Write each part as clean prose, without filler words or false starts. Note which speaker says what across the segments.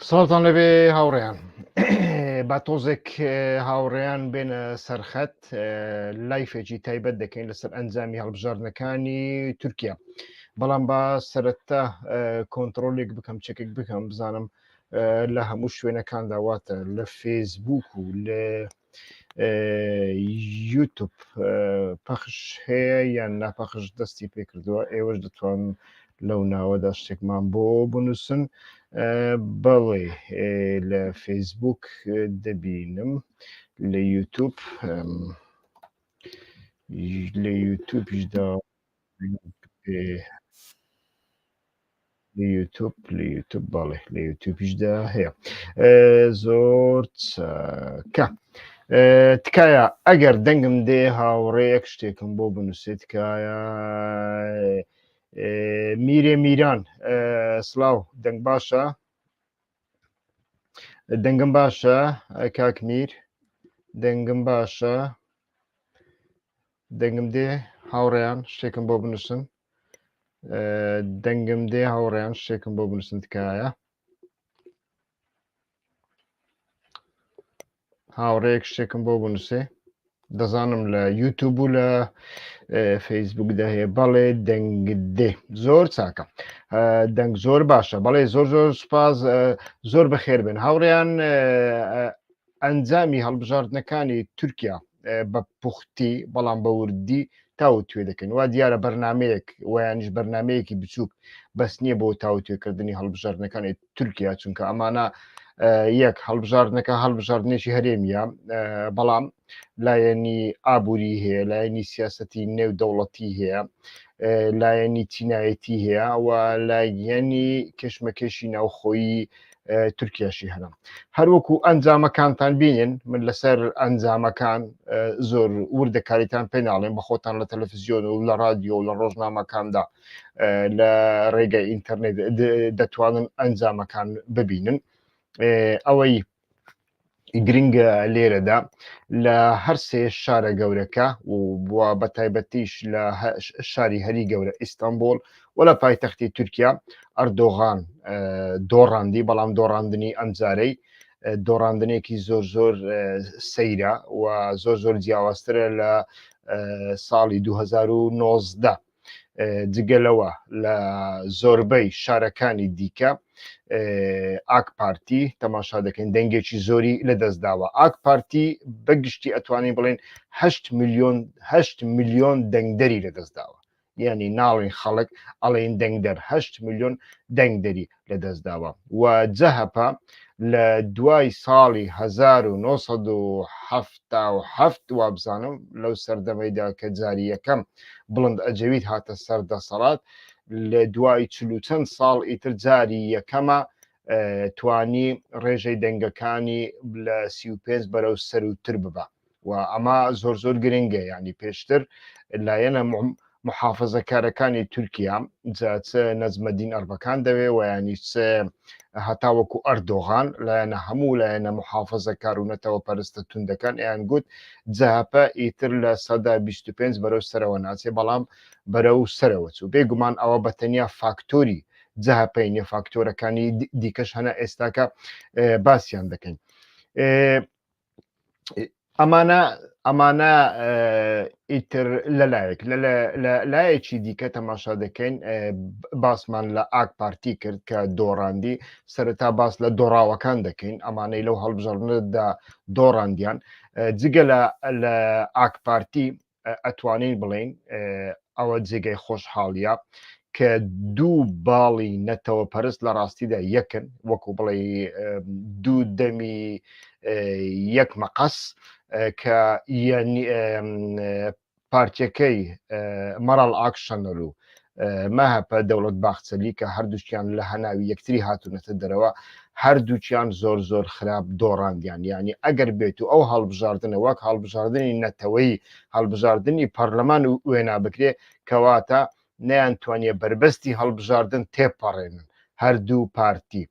Speaker 1: ساڵتان لەبێ هاوڕێیان با تۆزێک هاوڕێیان بێنە سەرخەت لایفێکی تایبەت دەکەین لەسەر ئەنجامی هەڵبژاردنەکانی تورکیا بەڵام با سەرەتا کۆنتترۆلێک بکەم چێکێک بکەم بزانم لە هەموو شوێنەکان داواتە لە فێسبوک و لە یوتوب پەخش هەیە یان ناپەخش دەستی پێ کردووە ئێوەش دەتوان لەو ناوەدا شتێکمان بۆ بنووسن بەڵێ لە فێسبوک دەبینم لە یوتوب لە یوتوبیشدا لە یوتوب باڵێ لە یوتوبیشدا هەیە زۆر چاکە تکایە ئەگەر دەنگم دێ هاوڕێیەک شتێکم بۆ بنووسێت تکایە میرێ میران سلااو دەنگ باشە دەنگم باشە کاک میر دەنگم باشە دەنگم دێ هاوڕێیان شتێکم بۆ بنووسن دەنگم دێ هاوڕێیان شتێکم بۆ بنووسن تکایە هاوڕێیەک شتێکم بۆ بنووسێ دەزانم لە یوتوب و لە فەیسبوکدا هەیە بەڵێ دەنگ دێ زۆر چاکە دەنگ زۆر باشە بەڵێ زۆر زۆر سوپاس زۆر بەخێر بن هاوڕێیان ئەنجامی هەڵبژاردنەکانی تورکیا بە پوختی بەڵام بە وردی تاوتوێ دەکەن وا دیارە بەرنمەیەک ویانیش بەرنمەیەکی بچووک بەس نییە بۆ تاوتێکردنی هەڵبژاردنەکانی تورکیا چونکە ئەمانە یەک هەڵبژاردنەکە هەڵبژاردنێکی هەرێمیە بەڵام لایەنی ئابووری هەیە لایەنی سیاسەتی نێودەوڵەتی هەیە لایەنی چینایەتی هەیە و لایەنی کەشمەکەشی ناوخۆیی تورکیاشی هەنم هەروەکو ئەنجامەکانتان بینن من لەسەر ئەنجامەکان زۆر وردەکاریتان پێ ناڵێن بە خۆتان لە تەلەڤیزیۆن و لە رادیۆ و لە ڕۆژنامەکاندا لە ڕێگەی ئینتەرنێت دەتوانن ئەنجامەکان ببینن ئەوەی گرنگە لێرەدا لە هەر سێ شارە گەورەکە و بووە بە تایبەتیش لە شاری هەری گەورە ئیستانبول و لە پایتەختی تورکیا ئەردۆغان دۆڕاندی بەڵام دۆڕاندنی ئەمجارەی دۆڕاندنێکی زۆر زۆر سەیرە و زۆر زۆر جیاوازترە لە ساڵی 2019 جگەلەوە لە زۆربەی شارەکانی دیکە ئاک پارتی تەماشا دەکەین دەنگێکی زۆری لەدەستداوە ئاک پارتی بەگشتی ئەتوانین بڵێن 8 میلیۆن دەنگدەری لەدەستداوە یعنی ناڵین خەڵک ئەڵێن دەنگدەر 8 میلیۆن دەنگدەری لەدەستداوە و جەهەپە لە دوای ساڵی 1970 وابزانم لەو سەردەمەیدا کە جاری یەکەم بڵند ئەجەوید هاتە سەردەسەڵات لە دوای چلو ساڵ ئیتر جاری یەکەمە توانی ڕێژەی دەنگەکانی لە 35 بەرەو سەروتر ببە و ئەمە زۆر زۆر گرنگە ینی پێشتر لایەنە محافەزەکارەکانی تورکیا جاچە نەجمەدین ئەربەکان دەوێ و ینی هەتاوەکو ئەردۆغان لایەنە هەموو لایەنە محافەزەکار و نەتەوە پەرستە توندەکان ئەیان گوت جەهەپە ئیتر لە سەدا 25 بەرەو سەرەوە ناچێ بەڵام بەرەو سەرەوە چوو بێگومان ئەوە بەتەنیا فاکتۆری جەهەپەینە فاکتۆرەکانی دیکەش هەنە ئێستاکە باسییان دەکەین ئەمانە ئیتر لەلایەک لایەکی دیکە تەماشا دەکەین باسمان لە ئاک پارتی کرد کە دۆڕاندی سەرەتا باس لە دۆڕاوەکان دەکەین ئەمانەی لەو هەڵبژاردنەدا دۆڕاندیان جگە لە ئاک پارتی ئەتوانین بڵێن ئەوە جێگەی خۆشحاڵیە کە دوو باڵی نەتەوە پەرست لە ڕاستیدا یەکن وەکو بڵێ دوو دەمی یەک مەقەس کە پارتیەکەی مەڕاڵ ئاکشەنەر و مەهەپە دەوڵەت باخچەلی کە هەردووچیان لە هەناوی یەکتری هاتوونەتە دەرەوە هەردووچیان زۆر زۆر خراپ دۆڕاندیان ینی ئەگەر بێت و ئەو هەڵبژاردنە وەک هەڵبژاردننی نەتەوەی هەڵبژاردننی پەرلەمان و وێنا بکرێ کەواتە نەیانتوانیە بربەستی هەڵبژاردن تێپەڕێنن هەردوو پارتی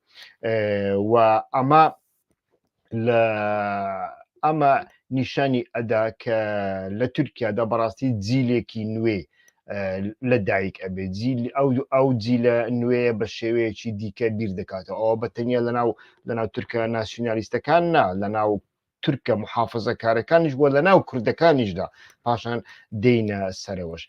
Speaker 1: و ئەمە نیشانی ئەدا کە لە تورکیادا بەڕاستی جیلێکی نوێ لە دایک ئەبێ ئەو جی لە نوێیە بە شێوەیەکی دیکە بیر دەکاتەوە ئەوە بەتەنیا لەناو تورکە ناسیۆنالیستەکان نا لەناو تورکە محافەزەکارەکانیش بووە لەناو کوردەکانیشدا پاشان دێینە سەرەوەش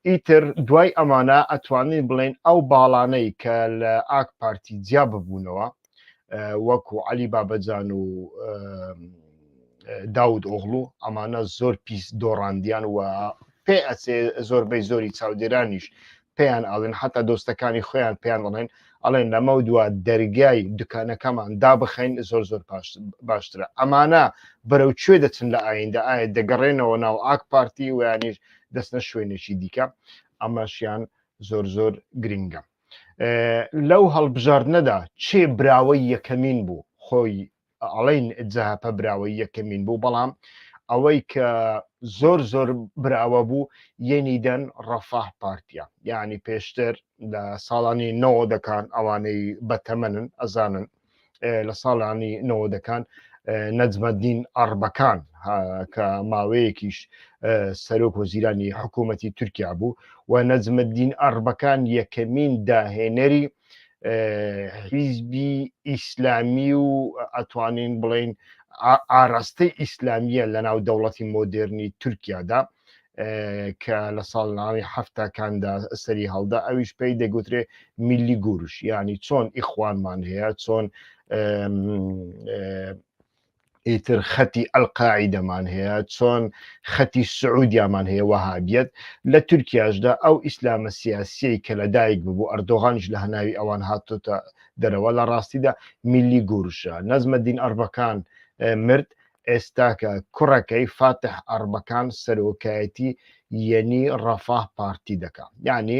Speaker 1: ئیتر دوای ئەمانە ئەتوانین بڵێن ئەو باڵانەی کە لە ئاک پارتی جیا ببوونەوە وەکو عەلی بابەجان و داود ئۆغڵو ئەمانە زۆر پیس دۆڕاندیان و پێ ئەچێ زۆربەی زۆری چاودێرانیش پێیان ئەڵێن حتا دۆستەکانی خۆیان پێیان دەڵێن ئەڵێن لەمە دووە دەرگای دوکانەکەمان دابخەین زۆر باشترە ئەمانە بەرەو کوێ دەچن لە ئایندە ئایا دەگەڕێنەوە ناو ئاک پارتی و یانیش دەستنە شوێنێکی دیکە ئەمەشیان زۆر گرنگە لەو هەڵبژاردنەدا چێ براوەی یەکەمین بوو خۆی ئەڵێن جەهەپە براوەی یەکەمین بوو بەڵام ئەوەی کە زۆر براوە بوو یەنیدەن ڕەفاه پارتیە یعنی پێشتر لە ساڵانی نەوەدەکان ئەوانەی بەتەمەنن ئەزانن لە ساڵانی نەوەدەکان نەجمەدین ئەڕبەکان کە ماوەیەکیش سەرۆک وەزیرانی حکوومەتی تورکیا بوو و نەجمەدین ئەڕبەکان یەکەمین داهێنەری حیزبی ئیسلامی و ئەتوانین بڵێن ئاراستەی ئیسلامیە لە ناو دەوڵەتی مۆدرنی تورکیادا کە لە ساڵناوی هەفتەکاندا سەری هەڵدا ئەویش پێی دەگوترێ میلی گورش ینی چۆن ئیخوانمان هەیە چۆن ئیتر خەتی ئەلقاعیدەمان هەیە چۆن خەتی سعودیامان هەیە وەهابیەت لە تورکیاشدا ئەو ئیسلامە سیاسیەی کە لەدایک ببوو ئەردۆغانیش لە هەناوی ئەوان هاتوتە دەرەوە لە ڕاستیدا میلی گورشە نەجمەدین ئەڕبەکان مرد ئێستاکە کوڕەکەی فاتح ئەڕبەکان سەرۆکایەتی یەنی ڕەفاه پارتی دەکات یعنی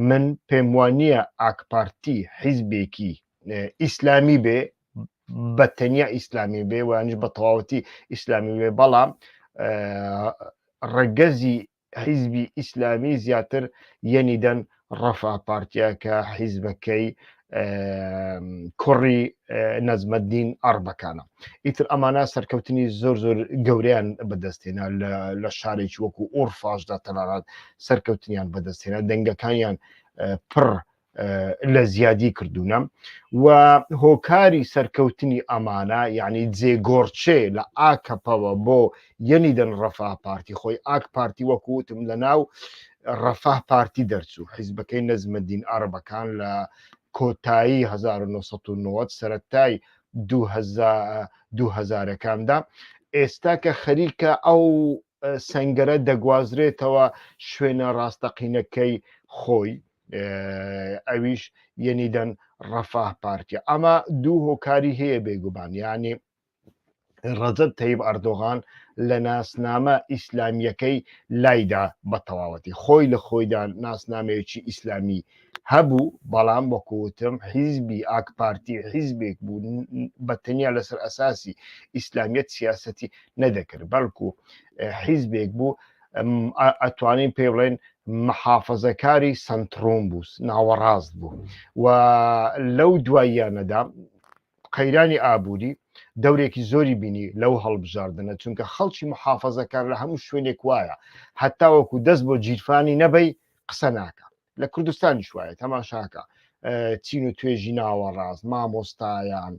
Speaker 1: من پێم وانییە ئاک پارتی حیزبێکی ئیسلامی بێ بەتەنیا ئیسلامی بێ وانش بە تەواوەتی ئیسلامی بێ بەڵام ڕەگەزی حیزبی ئیسلامی زیاتر یەنیدەن ڕەفاه پارتیا کە حیزبەکەی کوڕی نەجمەدین ئەڕبەکانە ئیتر ئەمانە سەرکەوتنی زۆر گەورەیان بەدەستێنە لە شارێکی وەکو ئورفاشدا تەنانەت سەرکەوتنیان بەدەستێنە دەنگەکانیان پڕ لە زیادی کردوونە و هۆکاری سەرکەوتنی ئەمانە یعنی جێگۆڕچێ لە ئاکەپەوە بۆ یەنیدەن ڕەفاه پارتی خۆی ئاک پارتی وەکوتم لە ناو ڕەفاه پارتی دەرچوو حیزبەکەی نەجمەدین ئەڕبەکان لە کۆتایی 1990 سەرەتای 2000ەکاندا ئێستا کە خەریکە ئەو سەنگەرە دەگوازرێتەوە شوێنە ڕاستەقینەکەی خۆی ئەویش یەنیدەن ڕەفاه پارتیە ئەمە دوو هۆکاری هەیە بێگومان ینی ڕەجەب تەیب ئەردۆغان لە ناسنامە ئیسلامیەکەی لایدا بە تەواوەتی خۆی لە خۆیدا ناسنامەیەکی ئیسلامی هەبوو بەڵام وەکوتم حیزبی ئاک پارتی حیزبێک بوو بەتەنیا لەسەر ئەساسی ئیسلامیەت سیاسەتی نەدەکرد بەڵکو حیزبێک بوو ئەتوانین پێ بڵێن محافەزەکاری سنترۆم بوو ناوەڕاست بوو و لەو دواییانەدا قەیرانی ئابووری دەورێکی زۆری بینی لەو هەڵبژاردنە چونکە خەڵکی محافەزەکان لە هەموو شوێنێک وایە هەتا وەکو دەست بۆ جیرفانی نەبەی قسە ناکە لە کوردستانی شوایە تەماشاکە چین و توێژی ناوەڕاست مامۆستایان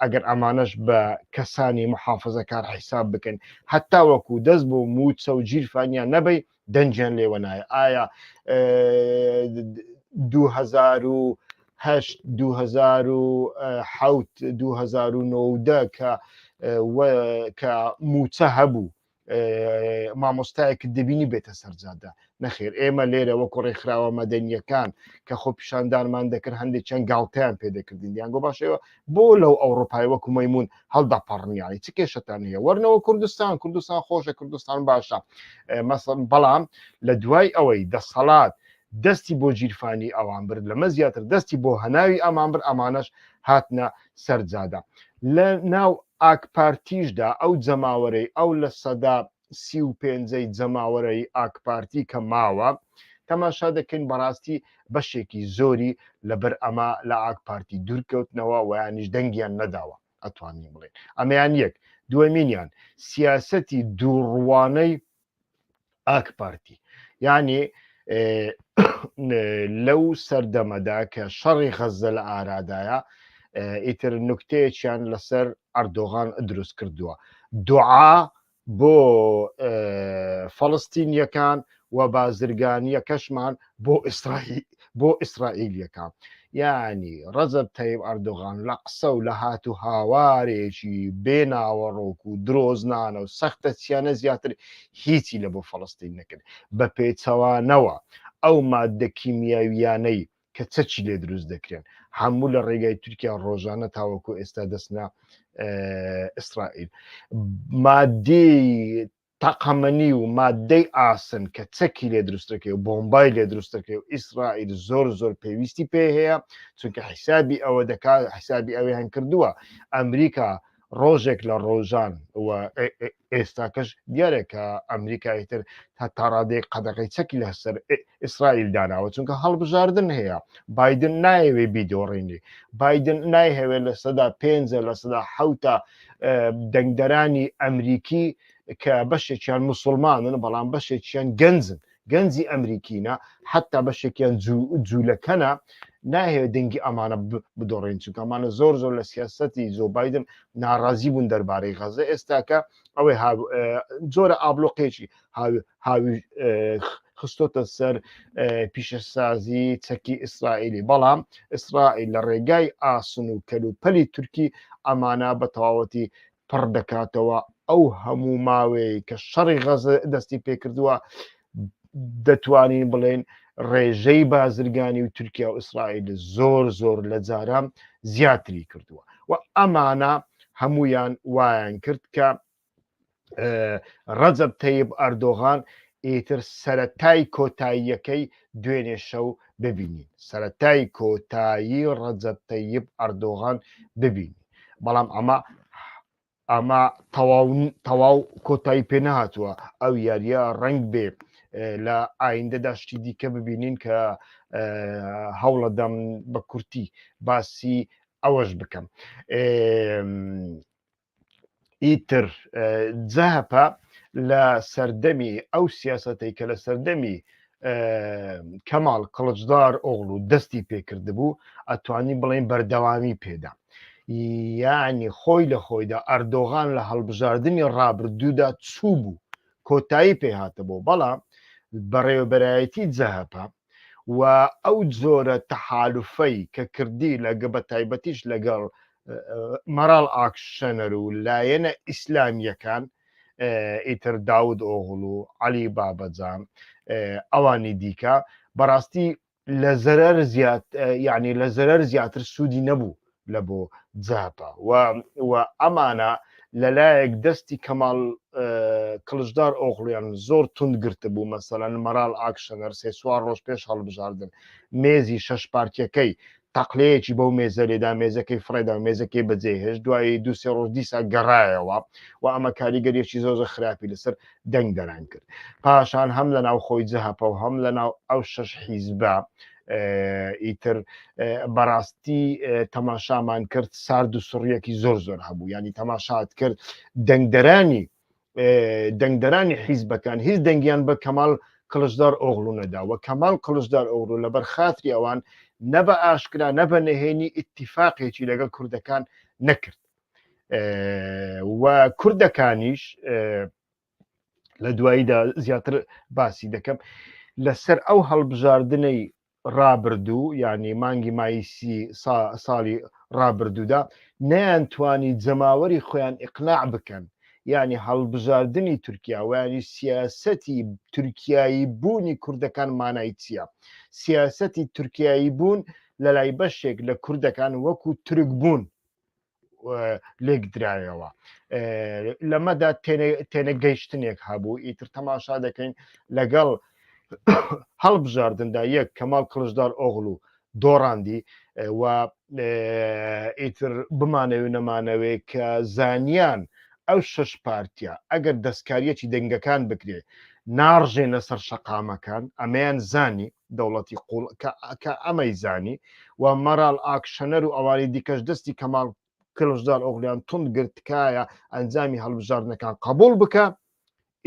Speaker 1: ئەگەر ئەمانەش بە کەسانی محافەزەکار حیساب بکەن هەتا وەکو دەست بۆ موچە و جیرفانیان نەبەی دەنجیان لێوە نایە ئایا 2008 2007 2009 کە موچە هەبوو مامۆستایەکە دەبینی بێتە سەرجادە نەخێر ئێمە لێرە وەکو ڕێکخراوە مەدەنیەکان کە خۆ پیشاندانمان دەکرد هەندێک چەند گاڵتەیان پێدەکردین دیانگۆ باشەوە بۆ لەو ئەوڕۆپای وەکو مەیمون هەڵدەپەڕنیانی چ کێشتان هەیە وەرنەوە کوردستان خۆشە کوردستان باشە مەسەڵەن بەڵام لە دوای ئەوەی دەسەڵات دەستی بۆ جیرفانی ئەوان برد لەمە زیاتر دەستی بۆ هەناوی ئەمان برد ئەمانەش هاتنە سەرجادە لە ناو ئاک پارتیشدا ئەو جەماوەرەی ئەو لە سەدا 35 جەماوەرەی ئاک پارتی کە ماوە تەماشا دەکەین بەڕاستی بەشێکی زۆری لەبەر ئەمە لە ئاک پارتی دوورکەوتنەوە و یانیش دەنگیان نەداوە ئەتوانین بڵێن ئەمەیان یەک دووەمینیان سیاسەتی دووڕوانەی ئاک پارتی یعنی لەو سەردەمەدا کە شەڕی غەزە لە ئارادایە ئیتر نوکتەیەکیان لەسەر ئەردۆغان دروست کردووە دوعا بۆ فەڵستینیەکان و بازرگانیەکەشمان بۆ ئیسرائیلیەکان یعنی ڕەجەب تەیب ئەردۆغان لە قسە و لە هات و هاوارێکی بێناوەڕۆک و درۆزنانە و سەختە چیانە زیاتر هیچی لە بۆ فەڵستین نەکرد بە پێچەوانەوە ئەو مادە کیمیاویانەی کە چەچی لێ دروست دەکرێن هەموو لە ڕێگای تورکیا ڕۆژانە تاوەکو ئێستا دەستنا ئیسرائیل مادەی تەقەمەنی و مادەی ئاسن کە چەکی لێ دروستەکەی و بۆمبای لێ دروستەکەی و ئیسرائیل زۆر پێویستی پێ هەیە چونکە حیسابی ئەوە دەکات حیسابی ئەوەی هەن کردووە ئەمریکا ڕۆژێک لە ڕۆژان و ئێستاکەش دیارێکە ئەمریکایتر تا ڕادەیە قەدەقەی چەکی لەسەر ئیسرائیل داناوە چونکە هەڵبژاردن هەیە بایدن نایەوێ بیدۆڕینی بایدن نایهەوێت لە سەدا 5 لە سەدا 7 دەنگدەرانی ئەمریکی کە بەشێکیان مسلمانن بەڵام بەشێکیان گەنجی ئەمریکینە حتا بەشێکیان جوولەکەنە ناهەیە دەنگی ئەمانە بدۆڕین چونکە ئەمانە زۆر لە سیاسەتی زۆ بایدن ناڕازی بوون دەربارەی غەزە ئێستاکە ئەوەی جۆرە ئابلۆقێکی هاوی خستۆتە سەر پیشەسازی چەکی ئیسرائیلی بەڵام ئیسرائیل لە ڕێگای ئاسن و کەلوپەلی تورکی ئەمانە بە تەواوەتی پڕ دەکاتەوە ئەو هەموو ماوەیە کە شەڕی غەزە دەستی پێکردووە دەتوانین بڵێن ڕێژەی بازرگانی و تورکیا و ئیسرائیل زۆر لە جاران زیاتری کردووە و ئەمانە هەمویان وایان کرد کە ڕەجەب تەیب ئەردۆغان ئیتر سەرەتای کۆتاییەکەی دوێنێ شەو ببینین سەرەتای کۆتایی ڕەجەب تەیب ئەردۆغان ببینی بەڵام ئەمە تەواو کۆتایی پێ نهاتووە ئەو یاریە ڕنگ بێ لە ئایندەدا شتی دیکە ببینین کە هەوڵەدەم بە کورتی باسی ئەوەش بکەم ئیتر جەهپە لە سەردەمی ئەو سیاسەتەی کە لە سەردەمی کەماڵ قەڵجدار ئۆغڵ و دەستی پێکرد بوو ئەتوانی بڵێن بەردەوامی پێدا یعنی خۆی لە خۆیدا ئەردۆغان لە هەڵبژاردننی ڕابردوودا چوو بوو کۆتایی پێهاتە بۆ بەڵام بەڕێوەبەرایەتی جەهپە و ئەو جۆرە تەحالوفەی کە کردی لەگە بە تایبەتیش لەگەڵ مەراڵ ئاکشەنەر و لایەنە ئیسلامیەکان ئیتر داود ئۆغڵ و عەلی بابەجان ئەوانی دیکە بەڕاستی لە زەرەر زیاتر سوودی نەبوو لە بۆ جەهپە و ئەمانە لەلایەک دەستی کەماڵ کڵژدار ئۆغڵیان زۆر تند گرتە بوو مەسەلەن مەراڵ ئاکشەنەر 3-4 ڕۆژ پێش هەڵبژاردن مێزی 6 پارتیەکەی تەقلەیەکی بەو مێزە لێدا مێزەکەی فڕێدا مێزەکەی بەجێهێشت دوایی 2-3 ڕۆژ دیسا گەڕایەوە و ئەمە کاریگەریەکی زۆر خراپی لەسەر دەنگ دەران کرد پاشان هەم لە ناو خۆی جەهپە و هەم لە ناو ئەو 6 حیزبە ئیتر بەڕاستی تەماشامان کرد سارد و سوڕیەکی زۆر هەبوو ینی تەماشات کرد دەنگدەرانی حیزبەکان هیچ دەنگیان بە کەماڵ کڵژدار ئۆغڵ نەدا و کەماڵ کڵژدار ئۆغڵ لەبەر خاتری ئەوان نەبە ئاشکرا نەبە نهێنی ئیتیفاقێکی لەگەڵ کوردەکان نەکرد و کوردەکانیش لە دواییدا زیاتر باسی دەکەم لەسەر ئەو هەڵبژاردنەی ڕابردوو ینی مانگی مایسی ساڵی ڕابردوودا نەیانتوانی جەماوەری خۆیان ئیقناع بکەن ینی هەڵبژاردننی تورکیا و ینی سیاسەتی تورکیایی بوونی کوردەکان مانای چییە سیاسەتی تورکیایی بوون لە لای بەشێک لە کوردەکان وەکو تورک بوون لێک درایەوە لەمەدا تێنەگەیشتنێک هەبوو ئیتر تەماشا دەکەین لەگەڵ هەڵبژاردندا یەک کەماڵ کڵژدار ئۆغڵ و دۆڕاندی و ئیتر بمانەوێ نەمانەوێ کە زانیان ئەو 6 پارتیا ئەگەر دەستکاریەکی دەنگەکان بکرێ ناڕژێنە سەر شەقامەکان ئەمەیان زانی دەوڵەتی قوڵ کە ئەمەی زانی و مەراڵ ئاکشەنەر و ئەوانی دیکەش دەستی کەماڵ کڵژدار ئۆغڵیان تند گرتکایە ئەنجامی هەڵبژاردنەکان قبول بکە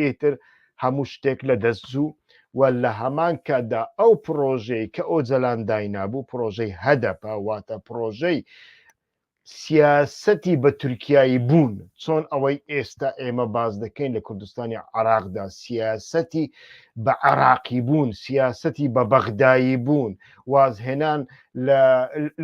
Speaker 1: ئیتر هەموو شتێک لە دەست زوو و لە هەمان کاتدا ئەو پرۆژەی کە ئۆجەلان داینابوو پرۆژەی هەدەپە واتە پرۆژەی سیاسەتی بە تورکیایی بوون چۆن ئەوەی ئێستا ئێمە باز دەکەین لە کوردستانی عراقدا سیاسەتی بە عراقی بوون سیاسەتی بە بەغدایی بوون وازهێنان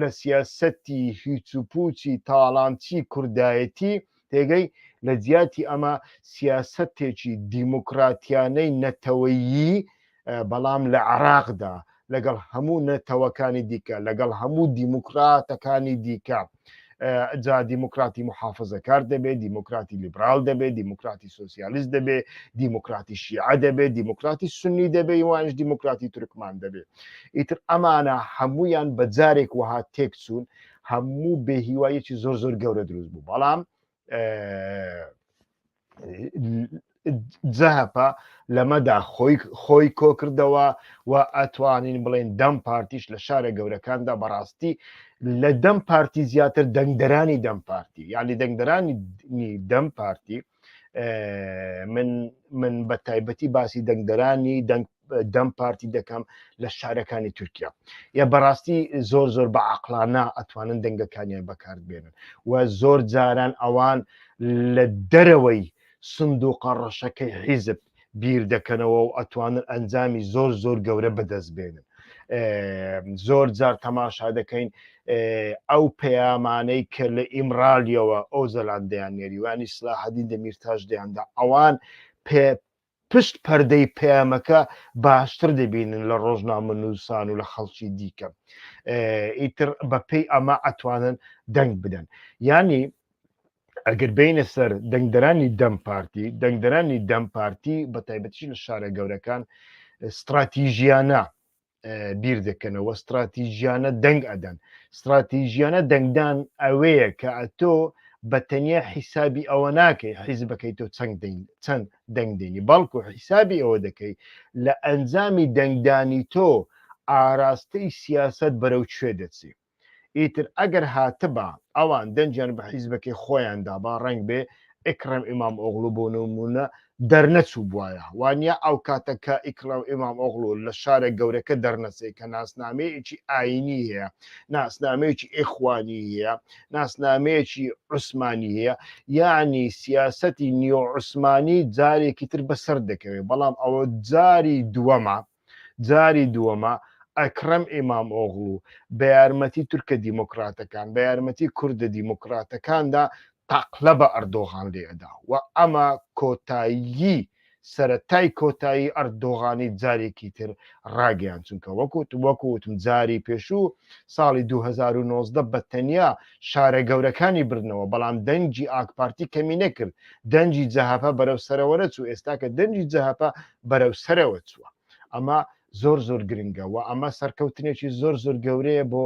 Speaker 1: لە سیاسەتی هیچ و پوچی تاڵانچی کوردایەتی تێگەی لە جیاتی ئەمە سیاسەتێکی دیموکراتیانەی نەتەوەیی بەڵام لە عراقدا لەگەڵ هەموو نەتەوەکانی دیکە لەگەڵ هەموو دیموکراتەکانی دیکە جا دیموکراتی محافظەکار دەبێت دیموکراتی لیبرال دەبێت دیموکراتی سۆسیالیست دەبێت دیموکراتی شیعە دەبێت دیموکراتی سنی دەبێت وانش دیموکراتی تورکمان دەبێت ئیتر ئەمانە هەمویان بە جارێک وها تێکچوون هەموو بێهیوایەکی زۆر زۆر گەورە دروست بوو بەڵام جەهەپە لەمەدا خۆی کۆکردەوە و ئەتوانین بڵێن دەم پارتیش لە شارە گەورەکاندا بەڕاستی لە دەم پارتی زیاتر دەنگدەرانی دەم پارتی یعنی دەنگدەرانی دەم پارتی من بە تایبەتی باسی دەنگدەرانی دەم پارتی دەکەم لە شارەکانی تورکیا یا بەڕاستی زۆر زۆر بە عەقڵانە ئەتوانن دەنگەکانیان بەکاربێنن و زۆر جاران ئەوان لە دەرەوەی سندوقە ڕەشەکەی حیزب بیر دەکەنەوە و ئەتوانن ئەنجامی زۆر زۆر گەورە بەدەست بێنن زۆر جار تەماشا دەکەین ئەو پەیامانەی کە لە ئیمرالیەوە ئەو زەلاندەیانێریوانی سلاحەدین دەمیرتاش دەیاندا ئەوان پشت پەردەی پەیامەکە باشتر دەبینن لە ڕۆژنامەنووسان و لە خەڵکی دیکە ئیتر بەپێی ئەمە ئەتوانن دەنگ بدەن ینی ئەگەر بینە سەر دەنگدەرانی دەم پارتی بە تایبەتی لە شارە گەورەکان استراتیژیانە بیر دەکەنەوە استراتیژیانە دەنگ ئەدەن استراتیژیانە دەنگدان ئەوەیە کە ئەتۆ بە تەنیا حیسابی ئەوە ناکەی حیزبەکەی تۆ چەند دەنگ دێنی بەڵکو حیسابی ئەوە دەکەی لە ئەنجامی دەنگدانی تۆ ئاراستەی سیاست بەرەو کوێ دەچی ئیتر ئەگەر هاتبە ئەوان دەنجیان بە حیزبەکەی خۆیاندا با ڕنگ بێ ئیکرەم ئیمام ئۆغڵو بۆ نمونە دەرنەچوو بواە وانە ئەو کاتەکە ئیکرەم ئیمام ئۆغڵو لە شارە گەورەکە دەرنەچێت کە ناسنامەیەکی ئاینی هەیە ناسنامەیەکی ئیخوانی هەیە ناسنامەیەکی عوسمانی هەیە یعنی سیاسەتی نیۆ عوسمانی جارێکی تر بەسەر دەکەوێت بەڵام ئەوە جاری دووەمە ئەکرەم ئیمام ئۆغڵو بە یارمەتی تورکە دیموکراتەکان بە یارمەتی کوردە دیموکراتەکاندا تاقلە بە ئەردۆغان لێدا و ئەمە کۆتایی سەرەتای کۆتایی ئەردۆغانی جارێکی تر ڕاگەیان چونکە وەکوتم جاری پێشوو ساڵی 2019 بە تەنیا شارە گەورەکانی بردنەوە بەڵام دەنجی ئاکپارتی کەمی نەکرد دەنجی جەهەپە بەرەو سەرەوەرە چوو ئێستا کە دەنجی جەهەپە بەرەو سەرەوە چووە ئەمە زۆر زۆر گرنگە و ئەمە سەرکەوتنێکی زۆر زۆر گەورەیە بۆ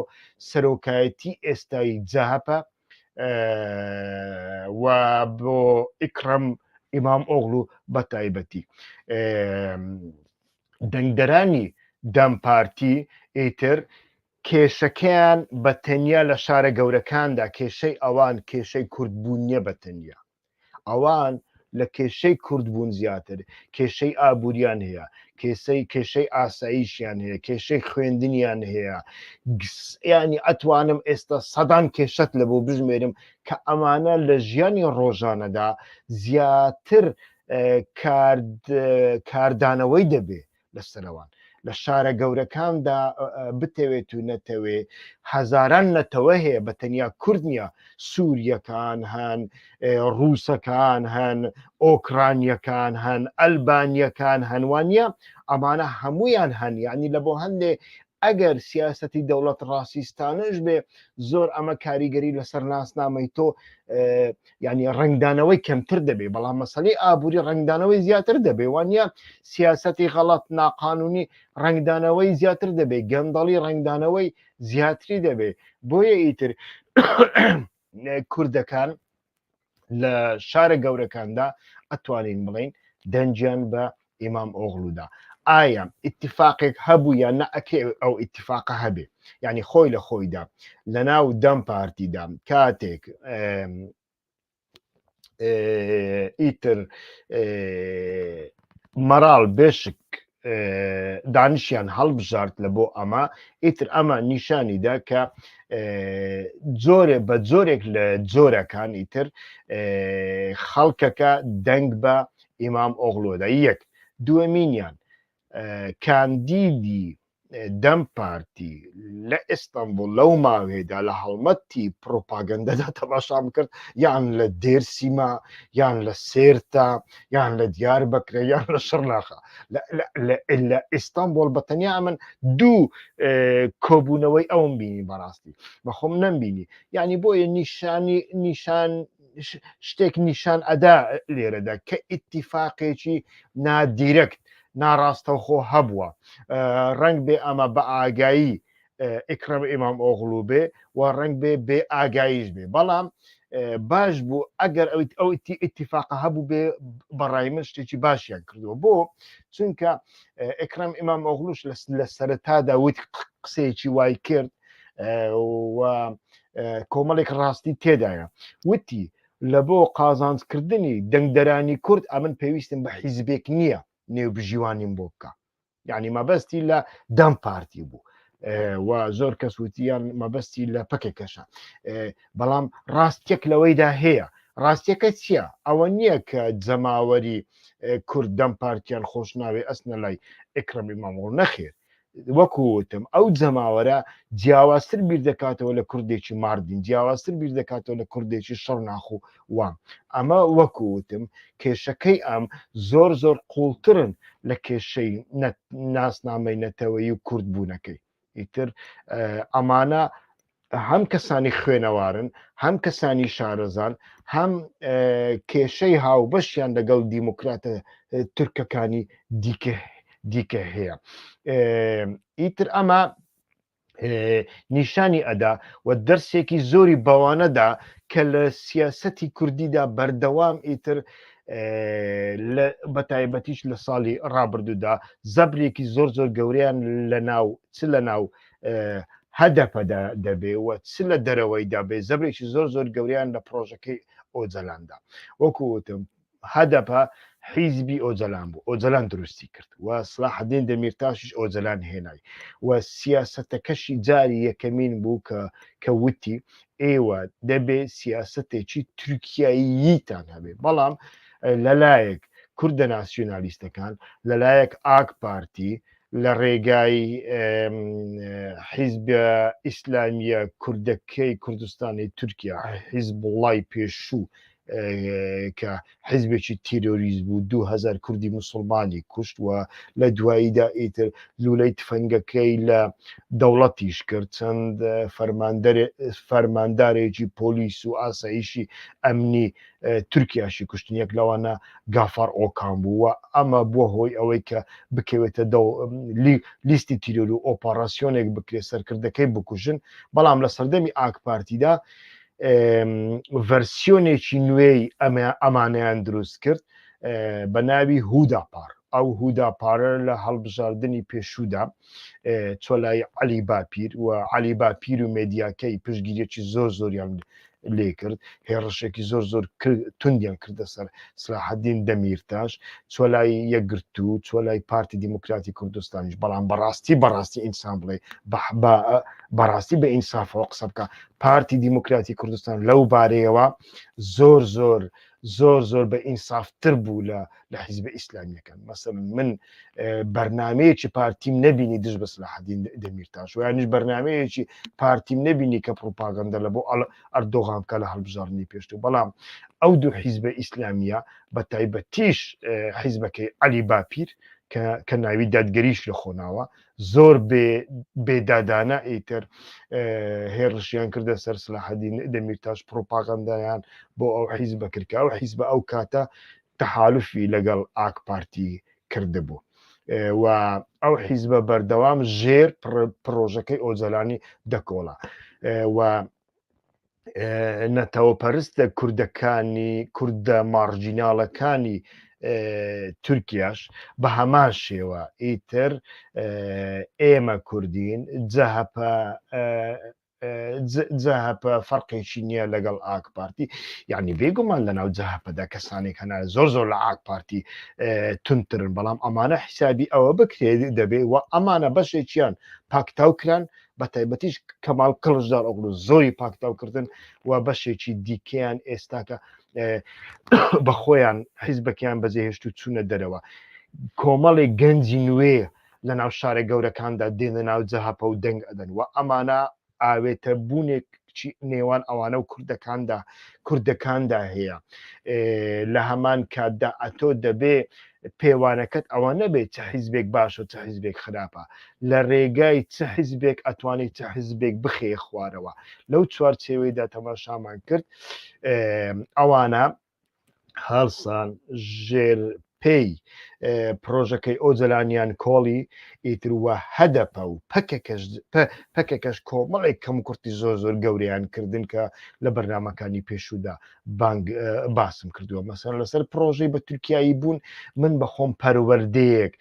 Speaker 1: سەرۆکایەتی ئێستایی جەهەپە و بۆ ئیکرەم ئیمام ئۆغڵو بە تایبەتی دەنگدەرانی دەم پارتی ئیتر کێشەکەیان بە تەنیا لە شارە گەورەکاندا کێشەی ئەوان کێشەی کوردبوون نیە بە تەنیا ئەوان لە کێشەی کوردبوون زیاتر کێشەی ئابووریان هەیە کێشەی ئاساییشیان هەیە کێشەی خوێندنیان هەیە ینی ئەتوانم ئێستا سەدان کێشەت لە بۆ بژمێرم کە ئەمانە لە ژیانی ڕۆژانەدا زیاتر کاردانەوەی دەبێ لەسەرەوان لە شارە گەورەکاندا بتەوێت و نەتەوێ هەزاران نەتەوە هەیە بە تەنیا کورد نیە سووریەکان هەن ڕووسەکان هەن ئۆکرانیەکان هەن ئەلبانیەکان هەنوانە ئەمانە هەمویان هەن ینی لە بۆ هەندێ ئەگەر سیاسەتی دەوڵەت ڕاستیستانش بێ زۆر ئەمە کاریگەری لەسەر ناسنامەی تۆ ینی ڕنگدانەوەی کەمتر دەبێ بەڵام مەسەلەی ئابووری ڕنگدانەوەی زیاتر دەبێ وانە سیاسەتی غەڵەت ناقانونی ڕنگدانەوەی زیاتر دەبێ گەندەڵی ڕنگدانەوەی زیاتری دەبێ بۆیە ئیتر کوردەکان لە شارە گەورەکاندا ئەتوانین بڵین دەنجیان بە ئیمام ئۆغڵودا ئایا ئیتیفاقێک هەبوو یان نەئەکێ ئەو ئیتیفاقە هەبێ ینی خۆی لە خۆیدا لە ناو دەم پارتیدا کاتێک ئیتر مەراڵ بێشک دانیشیان هەڵبژارد لە بۆ ئەمە ئیتر ئەمە نیشانیدا کە بە جۆرێک لە جۆرەکان ئیتر خەڵکەکە دەنگ بە ئیمام ئۆغڵۆدا یەک دووەمینیان کاندیدی دەم پارتی لە ئێستانبول لەو ماوەیەدا لە هەڵمەتی پرۆپاگەندەدا تەماشام کرد یان لە دێرسیما یان لە سێرتا یان لە دیاربەکرە یان لە شڕناخە لە ئێستانبول بەتەنیا من دوو کۆبوونەوەی ئەوم بینی بەڕاستی بەخۆم نەمبینی یعنی بۆیە نیشان شتێک نیشان ئەدا لێرەدا کە ئیتیفاقێکی نادیرەکت ناڕاستەوخۆ هەبووە ڕنگ بێ ئەمە بە ئاگایی ئیکرەم ئیمام ئۆغڵو بێ و ڕنگ بێ ئاگاییش بێ بەڵام باش بوو ئەگەر ئەو ئیتیفاقە هەبوو بێ بەڕای من شتێکی باشیان کردووە بۆ چونکە ئیکرەم ئیمام ئۆغڵوش لە سەرەتادا وتی قسەیەکی وای کرد و کۆمەڵێک ڕاستی تێدایە وتی لە بۆ قازانجکردنی دەنگدەرانی کورد ئەمن پێویستم بە حیزبێک نییە نێوبژیوانیم بۆ بکە یعنی مەبەستی لە دەم پارتی بوو و زۆر کەس وتیان مەبەستی لە پەکێکەشە بەڵام ڕاستیەک لەوەیدا هەیە ڕاستیەکە چییە ئەوە نییە کە جەماوەری کورد دەم پارتیان خۆش ناوێ ئەسنە لای ئیکرەم ئیمام ئۆغڵو نەخێر وەکوتم ئەو جەماوەرە جیاوازتر بیر دەکاتەوە لە کوردێکی ماردین جیاوازتر بیر دەکاتەوە لە کوردێکی شەڕناخ و وام ئەمە وەکوتم کێشەکەی ئەم زۆر قوڵترن لە کێشەی ناسنامەی نەتەوەیی و کورد بوونەکەی ئیتر ئەمانە هەم کەسانی خوێنەوارن هەم کەسانی شارەزان هەم کێشەی هاوبەشیان لەگەڵ دیموکراتە تورکەکانی دیکە هەیە ئیتر ئەمە نیشانی ئەدا و دەرسێکی زۆری بەوانەدا کە لە سیاسەتی کوردیدا بەردەوام ئیتر بەتایبەتیش لە ساڵی ڕابردوودا زەبرێکی زۆر گەوریان لە ناو هەدەپەدا دەبێ و چ لە دەرەوەیدا بێ زەبرێکی زۆر گەوریان لە پرۆژەکەی ئۆجەلاندا وەکوتم هەدەپە حیزبی ئۆجەلان بوو ئۆجەلان دروستی کرد و سلاحەدین دەمیرتاشیش ئۆجەلان هێنای و سیاسەتەکەشی جاری یەکەمین بوو کە وتی ئێوە دەبێ سیاسەتێکی تورکیاییتان هەبێ بەڵام لەلایەک کوردە ناسیۆنالیستەکان لەلایەک ئاک پارتی لە ڕێگای حیزب ئیسلامیە کوردەکەی کوردستانی تورکیا حیزبوڵای پێشوو کە حیزبێکی تیرۆریز بوو 2000 کوردی موسڵمانی کوشت و لە دواییدا ئیتر لولەی تفەنگەکەی لە دەوڵەتیش کرد چەند فەرماندارێکی پۆلیس و ئاسایشی ئەمنی تورکیاشی کوشتن یەک لەوانە گافار ئۆکان بوو و ئەمە بووە هۆی ئەوەی کە بکەوێتە لیستی تیرۆری و ئۆپەراسیۆنێک بکرێت سەرکردەکەی بکوژن بەڵام لە سەردەمی ئاک پارتیدا ڤەرسیۆنێکی نوێی ئەمانەیان دروست کرد بە ناوی هوداپار ئەو هوداپارە لە هەڵبژاردنی پێشوودا چۆلای عەلی باپیر و عەلی باپیر و مێدیاکەی پشتگیریەکی زۆریان لێ کرد هێڕشێکی زۆر توندیان کردە سەر سلاحەدین دەمیرتاش چۆلای یەکگرتوو چۆلای پارتی دیموکراتی کوردستانیش بەڵام بەڕاستی ئینسان بڵێ بەڕاستی بە ئینسافەوە قسە بکە پارتی دیموکراتی کوردستان لەو بارەیەوە زۆر بە ئینسافتر بوو لە حیزب ئیسلامیەکان مەسەڵەن من بەرنامەیەکی پارتیم نەبینی دژ بە سلاحەدین دەمیرتاش و یانیش بەرنامەیەکی پارتیم نەبینی کە پرۆپاگەندە لە بۆ ئەردۆغان بکە لە هەڵبژاردنی پێشتوو بەڵام ئەو دوو حیزبە ئیسلامیە بە تایبەتیش حیزبەکەی عەلی باپیر کە ناوی دادگەریش لە خۆناوە زۆر بێدادانە ئیتر هێڕشیان کردە سەر سلاحەدین دەمیرتاش پرۆپاگەندایان بۆ ئەو حیزبە کردکە ئەو حیزبە ئەو کاتە تەحالوفی لەگەڵ ئاک پارتی کردبوو و ئەو حیزبە بەردەوام ژێر پرۆژەکەی ئۆجەلانی دەکۆڵە و نەتەوەپەرستە کوردە مارجیناڵەکانی تورکیاش بە هەمان شێوە ئیتر ئێمە کوردین جەهەپە جەهەپە فەرقێکی نییە لەگەڵ ئاک پارتی یعنی بێگومان لەناو جەهەپەدا کەسانێک هەنا زۆر لە ئاک پارتی تونترن بەڵام ئەمانە حیسابی ئەوە بکرێت دەبێ و ئەمانە بەشێکیان پاکتاو کران بە تایبەتیش کەماڵ کڵژدار ئۆغڵو زۆری پاکتاوکردن و بەشێکی دیکەیان ئێستاکە بە خۆیان حیزبەکەیان بەجێهێشت و چوونە دەرەوە کۆمەڵێک گەنجی نوێ لە ناو شارە گەورەکاندا دێنە ناو جەهەپە و دەنگ ئەدەن و ئەمانە ئاوێتە بوونێک نێوان ئەوانە و کوردەکاندا هەیە لە هەمان کاتدا ئەتۆ دەبێ پێوانەکەت ئەوە نەبێت چه حیزبێک باشە چه حیزبێک خراپە لە ڕێگای چه حیزبێک ئەتوانێت چه حیزبێک بخێ خوارەوە لەو چوارچێوەیدا تەماشامان کرد ئەوانە هەڵسان ژێر پێی پرۆژەکەی ئۆجلانیان کۆڵی ئیترووە هەدەپە و پەکەکەش کۆمەڵێک کەم کورتی زۆر گەوریان کردن کە لە بەرنامەکانی پێشودا باسم کردووە مەسەر لەسەر پرۆژەی بە تورکیایی بوون من بە خۆم پەروەردەیەک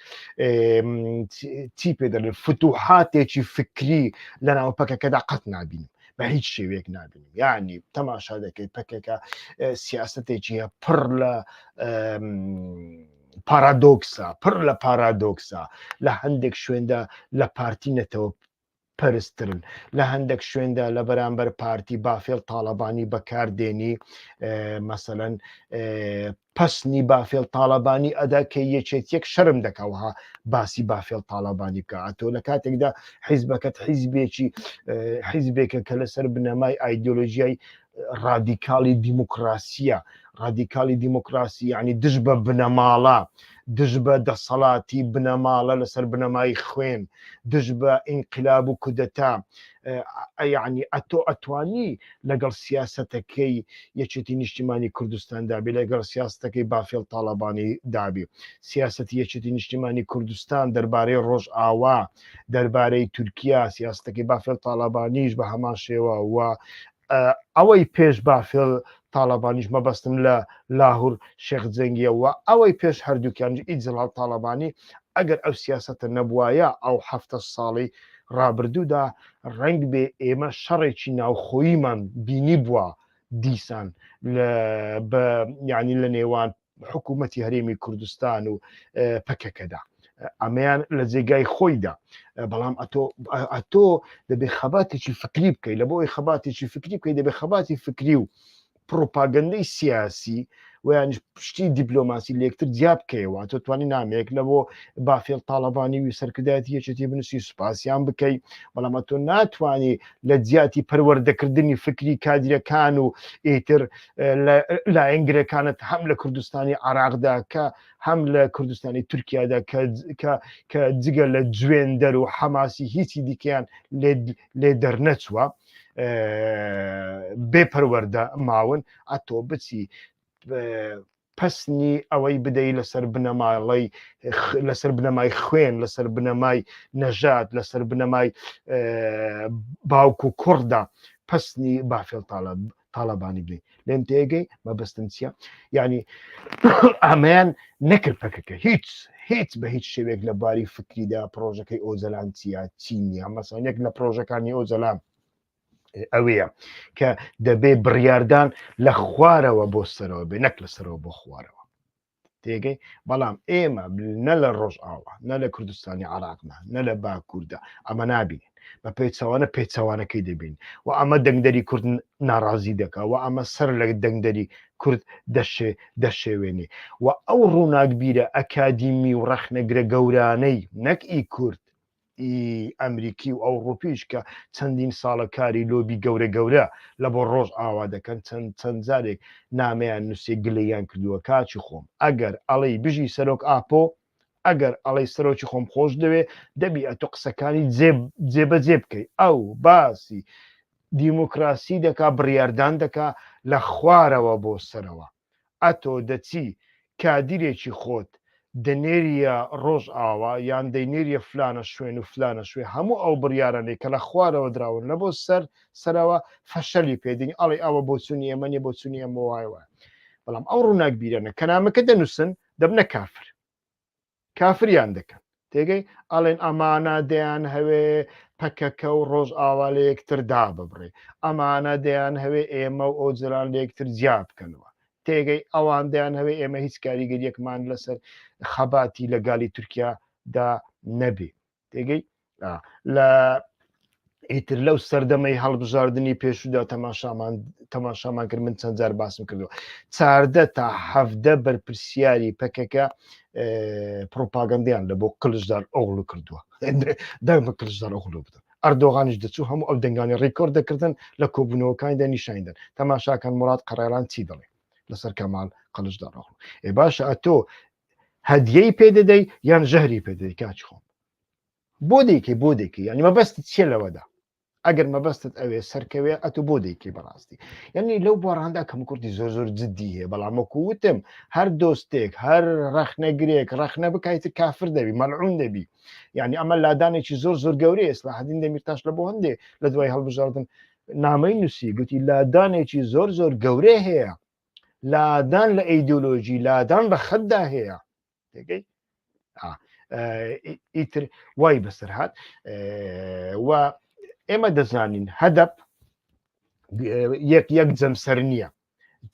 Speaker 1: چی پێ دەڵێن فتوحاتێکی فکری لە ناو پەکەکەدا قەت نابینم بە هیچ شێوەیەک نابینم یعنی تەماشا دەکەیت پەکێکە سیاسەتێکی پڕ لە پارادۆکسا لە هەندێک شوێندا لە پارتی نەتەوە پەرسترن لە هەندێک شوێندا لە بەرامبەر پارتی بافێڵ تاالبانی بەکاردێنی مەسەلەن پسنی بافێڵ تاالبانی ئەدا کە یەکێک شەرم دەکەوها باسی بافێڵ تاالبانی بکە ئەتۆ لە کاتێکدا حیزبەکەت حیزبێکە کە لەسەر بنەمای ئایدۆلۆژیای ڕادیکاڵی دیموکراسی ینی دژ بە بنەماڵە دژ بە دەسەڵاتی بنەماڵە لەسەر بنەمای خوێن دژ بە ئینقلاب و کودەتا ینی ئەتۆ ئەتوانی لەگەڵ سیاسەتەکەی یەکێتی نیشتیمانی کوردستان دابێ لەگەڵ سیاستەکەی بافێڵ تاالبانی دابێ سیاسەتی یەکێتی نیشتیمانی کوردستان دەربارەی ڕۆژ ئاوا دەربارەی تورکیا سیاستەکەی بافێڵ تاالبانیش بە هەمان شێوە و ئەوەی پێش بافێڵ تاالبانیش مەبەستم لە لاهور شێخ جەنگیەوە ئەوەی پێش هەردووکیان ئیجلال تاالبانی ئەگەر ئەو سیاسەتە نەبوایە ئەو هەفتە ساڵی ڕابردوودا ڕنگ بێ ئێمە شەڕێکی ناوخۆییمان بینی بووە دیسان ینی لە نێوان حکوومەتی هەرێمی کوردستان و پەکەکەدا ئەمەیان لە جێگای خۆیدا بەڵام ئەتۆ دەبێ خەباتێکی فکری بکەیت لە بۆی خەباتێکی فکری بکەیت دەبێ خەباتی فکری و پرۆپاگەندەی سیاسی ویان پشتی دیپلۆماسی لێکتر جیاب بکەیەوە تۆ توانی نامەیەک لە بۆ بافێڵ تاالبانی وی سەرکردایەتی یەکێتی بنووسی سوپاسیان بکەیت بەڵام تۆ ناتوانانی لە جیاتی پەروەردەکردنی فکری کادرەکان و ئیتر لایەنگرەکانت هەم لە کوردستانی عراقدا کە هەم لە کوردستانی تورکیادا کە جگە لە جوێن دەر و حەماسی هیچی دیکەیان لێ دەرنەچوە بێپەروەردە ماون ئەتۆ بچی پسنی ئەوەی بدەی لەسەر بنەمای خوێن لەسەر بنەمای نەژات لەسەر بنەمای باوک و کوڕدا پسنی بافێڵ تاالبانی بڵێ لێم تێگەی مەبەستم چییە ینی ئەمەیان نەکرد پەکەکە هیچ بە هیچ شێوێک لە باری فکریدا پرۆژەکەی ئۆجلان چینی مەسانێک لە پرۆژەکانی ئۆجلان ئەوەیە کە دەبێ بڕیاردان لە خوارەوە بۆ سەرەوە بێ نەک لەسەرەوە بۆ خوارەوە تێگەی بەڵام ئێمە نە لە ڕۆژ ئاوە نە لە کوردستانی عراقنا نە لە باکووردا ئەمە نابینێن بە پێچەوانەکەی دەبین و ئەمە دەنگدەری کورد ناڕازی دەکا و ئەمە سەر لە دەنگدەری کورد دەشێوێنێ و ئەو ڕووناکبیرە ئەکادیمی و ڕەخنەگرە گەورانەی نەک ئی کورد ئەمریکی و ئەوڕۆپیش کە چەندین ساڵە کاری لۆبی گەورە لە بۆ ڕۆژ ئاوا دەکەن چەند جارێک نامەیان نووسێ گلەیان کردووە کاچی خۆم ئەگەر ئەڵەی بژی سەرۆک ئاپۆ ئەگەر ئەڵەی سەرۆکی خۆم خۆش دەوێ دەبی ئەتۆ قسەکانی جێبەجێ بکەیت ئەو باسی دیموکراسی دەکا بڕیاردان دەکا لە خوارەوە بۆ سەرەوە ئەتۆ دەچی کادیرێکی خۆت دەنێریە ڕۆژ ئاوا یان دەینێریە فلانە شوێن و فلانە شوێ هەموو ئەو بڕیارانەی کە لە خوارەوە دراون لە بۆ سەرەوە فەشەلی پێدنی ئەڵێ ئەوە بۆ چونی ئێمە نیە بۆ چونی ئەمە وایە بەڵام ئەو ڕووناکبیرانە کەنامەکە دەنووسن دەبنە کافریان دەکەن تێگەی ئەڵێن ئەمانە دەیان هەوێ پەکەکە و ڕۆژ ئاوا لە یەکتر دا ببڕێ ئەمانە دەیان هەوێ ئێمە و ئەو جران لە یەکتر جیا بکەنەوە تێگەی ئەوان دەیان هەوێ ئێمە هیچ کاریگەریەکمان لەسەر خەباتی لەگالی تورکیادا نەبێ تێگەی لە ئیتر لەو سەردەمەی هەڵبژاردننی پێشودا تەماشامان کرد من چەند جار باسم کردەوە 14 تا 17 بەرپرسیاری پەکەکە پرۆپاگەندیان لە بۆ قلشدار ئۆغڵو کردووە دەمە قلشدار ئۆغڵو بدەن ئەردۆغانیش دەچوو هەموو ئەو دەنگانی ڕێکۆرد دەکردن لە کۆبوونەوەکانی دەنیشاندن تەماشاکان مراد قەراران چی دەڵێ لەسەر کەمال قلشدار ئۆغڵو ئێ باشە ئەتۆ هەدیەی پێدەدەی یان ژەهری پێدەدەی کاچ خۆم بۆ دەیکەی ینی مەبەستت چیە لەوەدا ئەگەر مەبەستت ئەوێ سەرکەوێ ئەتو بۆ دەیکەی بەڕاستی یعنی لەو بۆڕاندا کەم کوردی زۆر جددی هەیە بەڵام وەکووتم هەر دۆستێک هەر ڕەخنەگرێک ڕەخنە بکایتر کافر دەبی مەلعون دەبی یعنی ئەمە لادانێکی زۆر گەورەیە ئیسلاحەدین دەمیرتاش لە بۆ هەندێ لە دوای هەڵبژاردن نامەی نووسی گوتی لادانێکی زۆر گەورەی هەیە لادان لە ئەیدۆلۆژی لادان بە خەتدا هەیە تێگەی ئیتر وای بەسەر هات و ئێمە دەزانین هەدەپ یەک جەمسەر نییە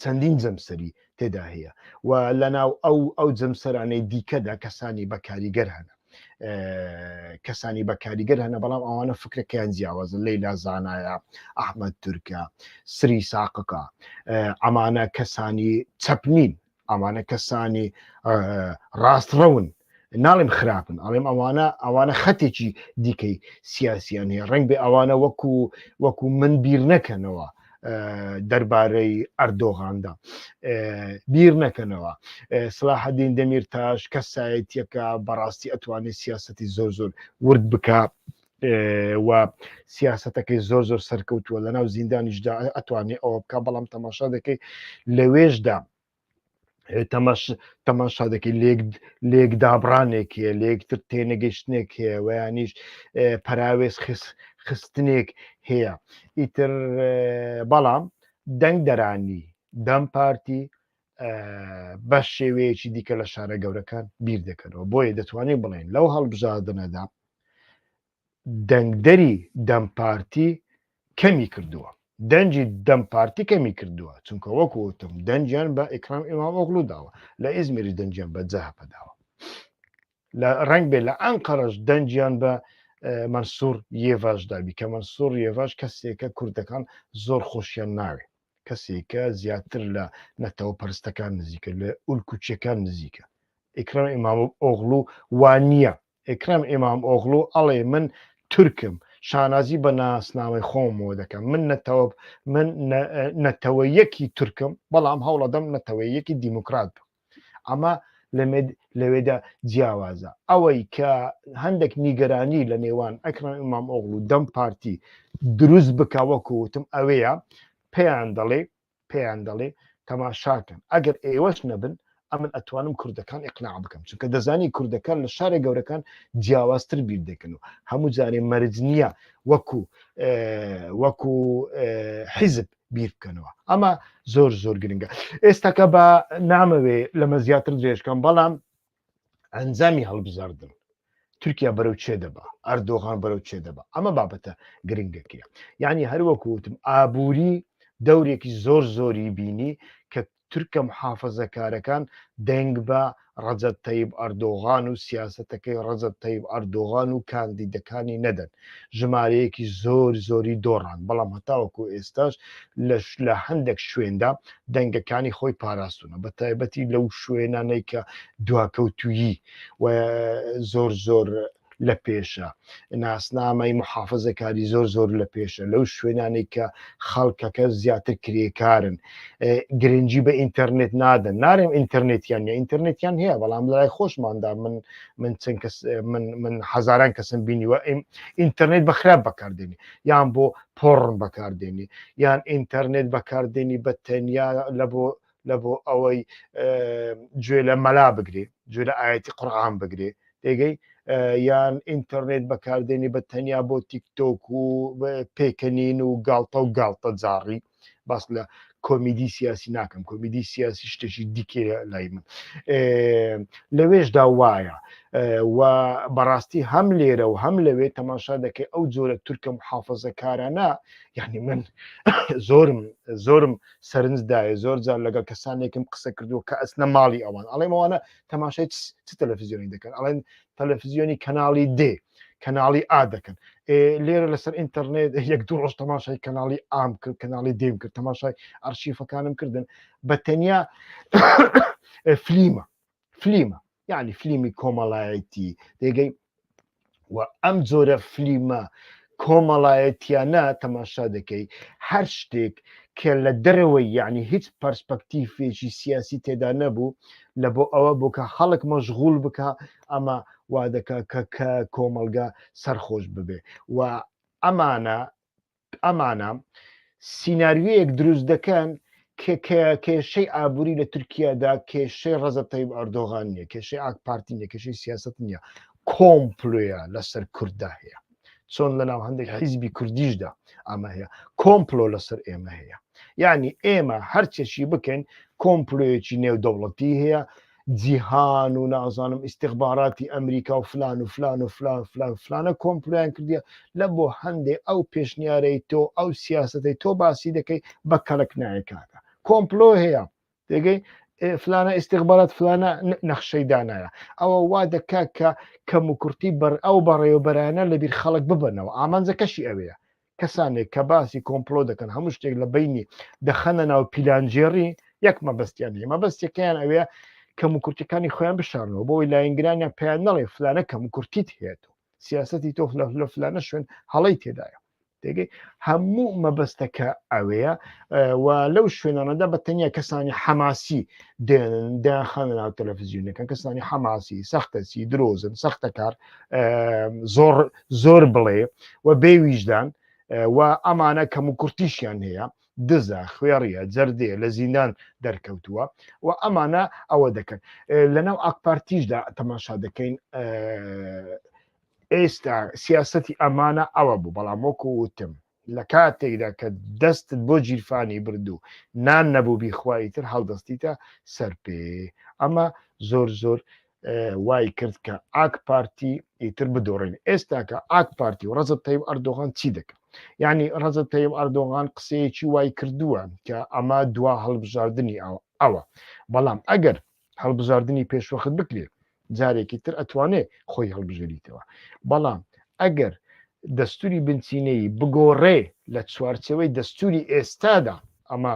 Speaker 1: چەندین جەمسەری تێدا هەیە و لەناو ئەو جەمسەرانەی دیکەدا کەسانی بەکاریگەر هەنە بەڵام ئەوانە فکرەکەیان جیاوازن لەیلا زانایە ئەحمەد تورکە سری ساققا ئەمانە کەسانی چەپنین ئەمانە کەسانی ڕاستڕەون ناڵێم خراپن ئەڵێم ئەوانە خەتێکی دیکەی سیاسیان هەیە ڕنگ بێ ئەوانە وەکو من بیر نەکەنەوە دەربارەی ئەردۆغاندا بیر نەکەنەوە سلاحەدین دەمیرتاش کەسایەتیەکە بەڕاستی ئەتوانێت سیاسەتی زۆر ورد بکە و سیاسەتەکەی زۆر سەرکەوتووە لەناو زیندانیشدا ئەتوانێت ئەوە بکە بەڵام تەماشا دەکەی لەوێشدا تەماشا دەکەی لێک دابڕانێک هەیە لە یەکتر تێنەگەیشتنێک هەیە ویانیش پەراوێز خستنێک هەیە ئیتر بەڵام دەنگ دەرانی دەم پارتی بە شێوەیەکی دیکە لە شارە گەورەکان بیر دەکەنەوە بۆیە دەتوانین بڵێن لەو هەڵبژاردنەدا دەنگدەری دەم پارتی کەمی کردووە دەنجی دەم پارتی کەمی کردووە چونکە وەکوتم دەنجیان بە ئیکرام ئیمام ئۆغڵو داوە لە ئیزمیری دەنجیان بە جەهەپە داوە لە ڕنگ بێ لە ئەنقەرەش دەنجیان بە مەنسوور یێڤاژ دابی کە مەنسوور یێڤاژ کەسێکە کوردەکان زۆر خۆشیان ناوێ کەسێکە زیاتر لە نەتەوە پەرستەکان نزیکە لە ئولکوچیەکان نزیکە ئیکرام ئیمام ئۆغڵو وانییە ئیکرام ئیمام ئۆغڵو ئەڵێ من تورکم شانازی بە ناسناوی خۆمەوە دەکەم من نەتەوەیەکی تورکم بەڵام هەوڵەدەم نەتەوەیەکی دیموکرات بم ئەمە لەوێدا جیاوازە ئەوەی کە هەندێک نیگەرانی لە نێوان ئەکرام ئیمام ئۆغڵو دەم پارتی دروست بکە وەکوتم ئەوەیە پێیان دەڵێ تەماشاکەن ئەگەر ئێوەش نەبن ئەمن ئەتوانم کوردەکان ئیقناع بکەم چونکە دەزانی کوردەکان لە شارە گەورەکان جیاوازتر بیر دەکەن و هەموو جارێ مەرج نییە وەکو حیزب بیر بکەنەوە ئەمە زۆر گرنگە ئێستاکە بە نامەوێ لەمە زیاتر درێژکەم بەڵام ئەنجامی هەڵبژاردن تورکیا بەرەو چێ دەبا ئەردۆغان بەرەو چێ دەبا ئەمە بابەتە گرنگەکەیە یعنی هەروەکوتم ئابووری دەورێکی زۆری بینی کە تورکە محافەزەکارەکان دەنگ بە ڕەجەب تەیب ئەردۆغان و سیاسەتەکەی ڕەجەب تەیب ئەردۆغان و کاندیدەکانی نەدەن ژمارەیەکی زۆری دۆڕان بەڵام هەتاوەکو ئێستاش لە هەندێک شوێندا دەنگەکانی خۆی پاراستونە بە تایبەتی لەو شوێنانەی کە دواکەوتویی و زۆر لە پێشە ناسنامەی محافەزەکاری زۆر لە پێشە لەو شوێنانەی کە خەڵکەکە زیاتر کرێکارن گرنگی بە ئینتەرنێت نادەن نارێم ئینتەرنێتیان یا ئینتەرنێتیان هەیە بەڵام لای خۆشماندا من هەزاران کەسم بینیوە ئینتەرنێت بەخراپ بەکاردێنی یان بۆ پۆڕن بەکاردێنی یان ئینتەرنێت بەکاردێنی بە تەنیا لە بۆ ئەوەی گوێ لە مەلا بگرێ گوێ لە ئاەتی قورئان بگرێ تێگەی یان ئینتەرنێت بەکاردێنی بە تەنیا بۆ تیکتۆک و پێکەنین و گاڵتە جاڕی باس لە کۆمیدی سیاسی ناکەم کۆمیدی سیاسی شتێکی دیکێ لای من لەوێشدا وایە و بەڕاستی هەم لێرە و هەم لەوێ تەماشا دەکەی ئەو جۆرە تورکە محافەزەکارانە یعنی من زۆرم سەرنجدایە زۆر جار لەگەڵ کەسانێکم قسە کردو کە ئەسنە ماڵی ئەوان ئەڵێ ئەوانە تەماشای چ تەلەڤیزیۆنی دەکەن ئەڵێن تەلەڤیزیۆنی کەناڵی دێ کەناڵی ئا دەکەن لێرە لەسەر ئینتەرنێت یەک دوو ڕۆژ تەماشای کەناڵی ئام کرد کەناڵی دێم کرد تەماشای ئەرشیفەکانم کردن بە تەنیا فلیمە یعنی فلیمی کۆمەڵایەتی دەیگەی و ئەم جۆرە فلیمە کۆمەڵایەتیانە تەماشا دەکەی هەر شتێک کە لە دەرەوەی یعنی هیچ پەرسپەکتیفێکی سیاسی تێدا نەبوو لە بۆ ئەوە بووکە خەڵک مەشغوڵ بکە ئەمە وا دەکە کە کۆمەلگا سەرخۆش ببێ و ئەمانە سیناریۆیەک دروست دەکەن کێشەی ئابووری لە تورکیادا کێشەی ڕەزەب تەیب ئەردۆغان نییە کێشەی ئاک پارتی نیە کێشەی سیاست نییە کۆمپلۆیە لەسەر کووردا هەیە چۆن لەناو هەندێک حیزبی کوردیشدا ئەمە هەیە کۆمپلۆ لەسەر ئێمە هەیە یعنی ئێمە هەرچێکی بکەین کۆمپلۆیەکی نێودەوڵەتی هەیە جیهان و نازانم ئیستیخباراتی ئەمریکا و فلان و فلان و فلان فلانە کۆمپلۆیان کردیە لە بۆ هەندێک ئەو پێشنیارەی تۆ ئەو سیاسەتەی تۆ باسی دەکەی بە کەلک نایەکاتە کۆمپلۆ هەیە دەگەی فلانە ئیستیخبارات فلانە نەخشەی دانایە ئەوە وا دەکات کە کەم و کورتی بەر ئەو بەڕێوەبەرانە لەبیر خەڵک ببنەوە ئامانجەکەشی ئەوەیە کەسانێک کە باسی کۆمپلۆ دەکەن هەموو شتێک لە بینی دەخەنە ناو پیلانجێڕی یەک مەبەستیان هەیە مەبەستیەکەیان ئەوەیە کەم و کورتەکانی خۆیان بشارنەوە بۆی لاینگرانیان پێیان نەڵێ فلانە کەم و کورتیت هەیەەوە سیاسەتی تۆ لە فلانە شوێن هەڵی تێدایە دەگەی هەموو مەبەستەکە ئەوەیە و لەو شوێنانەدا بە تەنیا کەسانی حەماسی داخانە ناو تەلەڤیزیۆنەکان کەسانی حەماسی سەختەسی درۆزن سەختە کار زۆر بڵێ و بێویژدان و ئەمانە کەم و کورتیشیان هەیە دزە خوێڕیە جەردێ لە زیندان دەرکەوتووە و ئەمانە ئەوە دەکەن لەناو ئاکپارتیشدا تەماشا دەکەین ئێستا سیاسەتی ئەمانە ئەوە بوو بەڵام وەکو وتم لە کاتێکدا کە دەستت بۆ گیرفانی بردو نان نەبوو بیخوایی تر هەڵدەستیتە سەر پێ ئەمە زۆر وای کرد کە ئاک پارتی ئیتر بدۆڕین ئێستا کە ئاک پارتی و ڕەزەب تەیب ئەردۆغان چی دەکەن یعنی ڕەزەب تەیب ئەردۆغان قسەیەکی وای کردووە کە ئەمە دوا هەڵبژاردنی ئەوە بەڵام ئەگەر هەڵبژاردنی پێشوەخت بکرێت جارێکی تر ئەتوانێ خۆی هەڵبژێریتەوە بەڵام ئەگەر دەستوری بنچینەی بگۆڕێ لە چوارچەوەی دەستوری ئێستادا ئەمە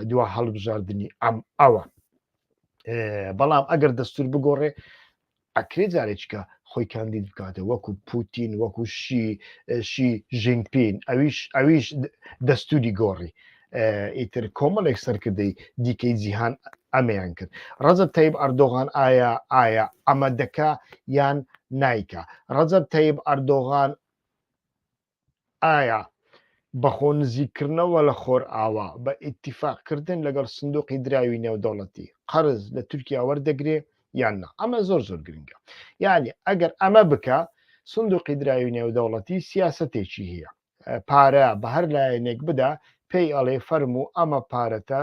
Speaker 1: دوا هەڵبژاردننی ئەوە بەڵام ئەگەر دەستور بگۆڕێ ئەکرێ جارێککە خۆی کاندید بکاتە وەکو پوتین وەکو شی ژینگپین ئەویش دەستوری گۆڕی ئیتر کۆمەڵێک سەرکردەی دیکەی جیهان ئەمەیان کرد ڕەزەب تەیب ئەردۆغان ئایا ئەمە دەکا یان نایکە ڕەزەب تەیب ئەردۆغان ئایا بەخۆ نزیکردنەوە لە خۆر ئاوا بە ئیتیفاقکردن لەگەڵ سندوقی دراوی نێودەوڵەتی قەرز لە تورکیا وەردەگرێ یان نا ئەمە زۆر گرنگە یعنی ئەگەر ئەمە بکە سندوقی دراوی نێودەوڵەتی سیاسەتێکی هەیە پارە بە هەر لایەنێک بدا پێی ئەڵێ فەرموو ئەمە پارەتە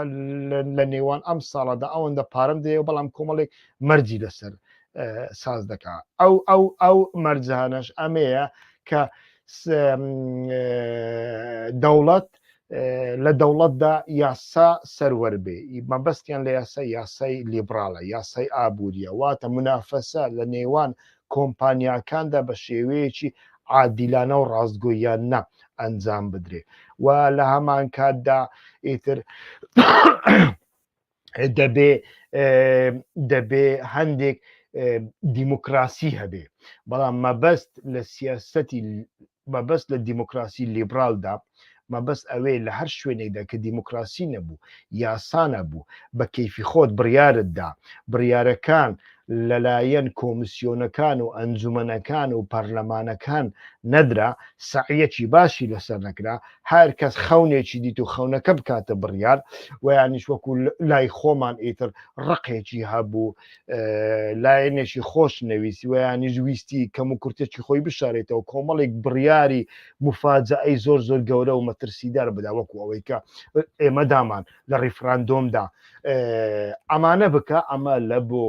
Speaker 1: لە نێوان ئەم ساڵەدا ئەوەندە پارەم دەیە بەڵام کۆمەڵێک مەرجی لەسەر ساز دەکا ئەو مەرجانەش ئەمەیە کە دەوڵەت لە دەوڵەتدا یاسا سەروەربێ مەبەستیان لە یاسای لیبراڵە یاسای ئابوووریە واتە منافەسە لە نێوان کۆمپانیاکاندا بە شێوەیەکی عادیلانە و ڕاستگۆیان نا ئەنجام بدرێ و لە هەمان کاتدا ئیتر دەبێ هەندێک دیموکراسی هەبێ بەڵام مەبەست لە سیاسەتی مەبەست لە دیموکراسی لیبرالدا مەبەست ئەوەی لە هەر شوێنێکدا کە دیموکراسی نەبوو یاسا نەبوو بە کەیفی خۆت بڕیارتدا بڕیارەکان لەلایەن کۆمیسیۆنەکان و ئەنجومەنەکان و پەرلەمانەکان نەدرا سعیەکی باشی لەسەر نەکرا هەر کەس خەونێکی دیت و خەونەکە بکاتە بڕیار و یانیش وەکو لای خۆمان ئیتر ڕقێکی هەبوو لایەنێکی خۆش نەویستی و یانیش ویستی کەم و کورتێکی خۆی بشارێتەوە کۆمەڵێک بڕیاری مفاجعەی زۆر زۆر گەورە و مەترسیدار بدا وەکو ئەوەی کە ئێمە دامان لە ڕیفراندۆمدا ئەمانە بکە ئەمە لە بۆ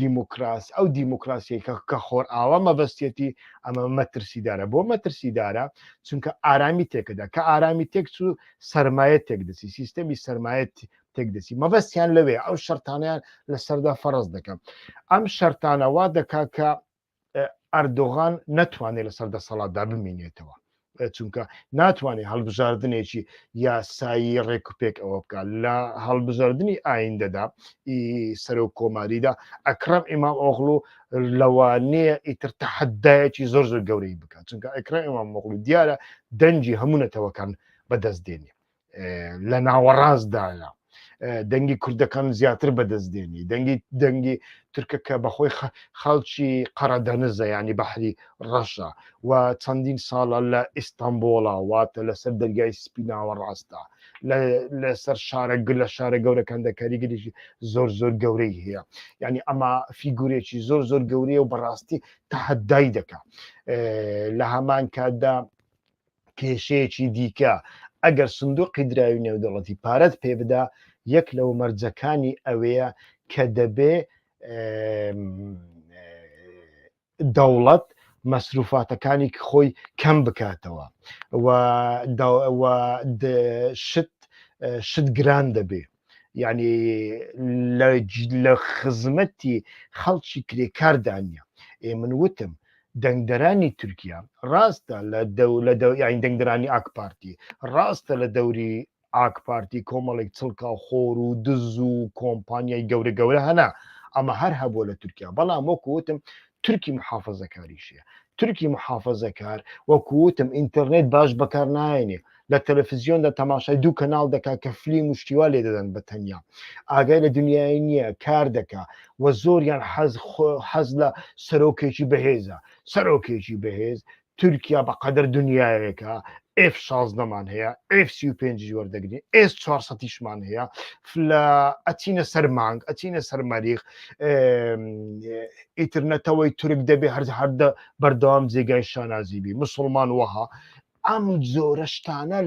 Speaker 1: دیموکراسی ئەو دیموکراسی کە خۆر ئاوە مەبەستێتی ئەمە مەترسیدارە بۆ مەترسیدارە چونکە ئارامی تێکەدا کە ئارامی تێک و سەرمایە تێکدەسی سیستەمی سەرمایە تێکدەسی مەبەستیان لەوێ ئەو شەرتانیان لەسەردا فەرز دەکەم ئەم شەرتانەوا دەکا کە ئەردۆغان نەتوانێت لەسەر دەسەڵاتدا بمێنێتەوە چونکە ناتوانێت هەڵبژاردنێکی یاسایی ڕێکوپێک ئەوە بکە لە هەڵبژاردننی ئایندەدا سەرۆک کۆماریدا ئەکرەم ئیمام ئۆغڵو لەوانەیە ئیتر تەحەدایەکی زۆر زۆر گەورەی بکات چونکە ئەکرەم ئیمام ئۆغڵو دیارە دەنجی هەموونەتەوەکان بەدەستدێنێ لە ناوەڕاستدایە دەنگی کوردەکان زیاتر بەدەستدێنی دەنگی تورکەکە بەخۆی خەڵکی قەرەدەنزە ینی بەحری ڕەشە و چەندین ساڵە لە ئیستانبوڵە واتە لەسەر دەرگای سپی ناوەڕاستە لەسەر لە شارە گەورەکاندا کاریگەریی زۆر زۆر گەورەی هەیە ینی ئەمە فیگورێکی زۆر زۆر گەورەیە و بەڕاستی تەحەدای دەکا لە هەمان کاتدا کێشەیەکی دیکە ئەگەر سندوقی دراوی نێودەوڵەتی پارەت پێ بدا یەک لەو مەرجەکانی ئەوەیە کە دەبێ دەوڵەت مەسروفاتەکانی خۆی کەم بکاتەوە شت گران دەبێ یعنی لە خزمەتی خەڵکی کرێکاردانە من وتم دەنگدەرانی تورکیا ڕاستە یان دەنگدەرانی ئاکپارتی ڕاستە لە دەوری ئاکپارتی کۆمەڵێک چڵکا خۆر و دز و کۆمپانیای گەورە گەورە هەنا ئەمە هەر هەبووە لە تورکیا بەڵام وەکوتم تورکی محافەزەکاریشیە تورکی محافەزەکار وەکوتم ئینتەرنێت باش بەکار نایێنێ لە تەلەڤیزیۆندا تەماشای دوو کەناڵ دەکات کە فلیم و شتیوا لێ دەدەن بە تەنیا ئاگای لە دنیای نییە کار دەکا و زۆریان حەز لە سەرۆکێکی بەهێزە سەرۆکێکی بەهێز تورکیا بەقەدەر دنیاەکە F-16مان هەیە F-35 وەردەگرین S-400مان هەیە ئەچینە سەر مانگ ئەچینە سەر مەریخ ئینترنێتەوەی تورک دەبێ هەردە بەردەوام جێگای شانازیبی مسلمان وەها ئەم جۆرە شتانە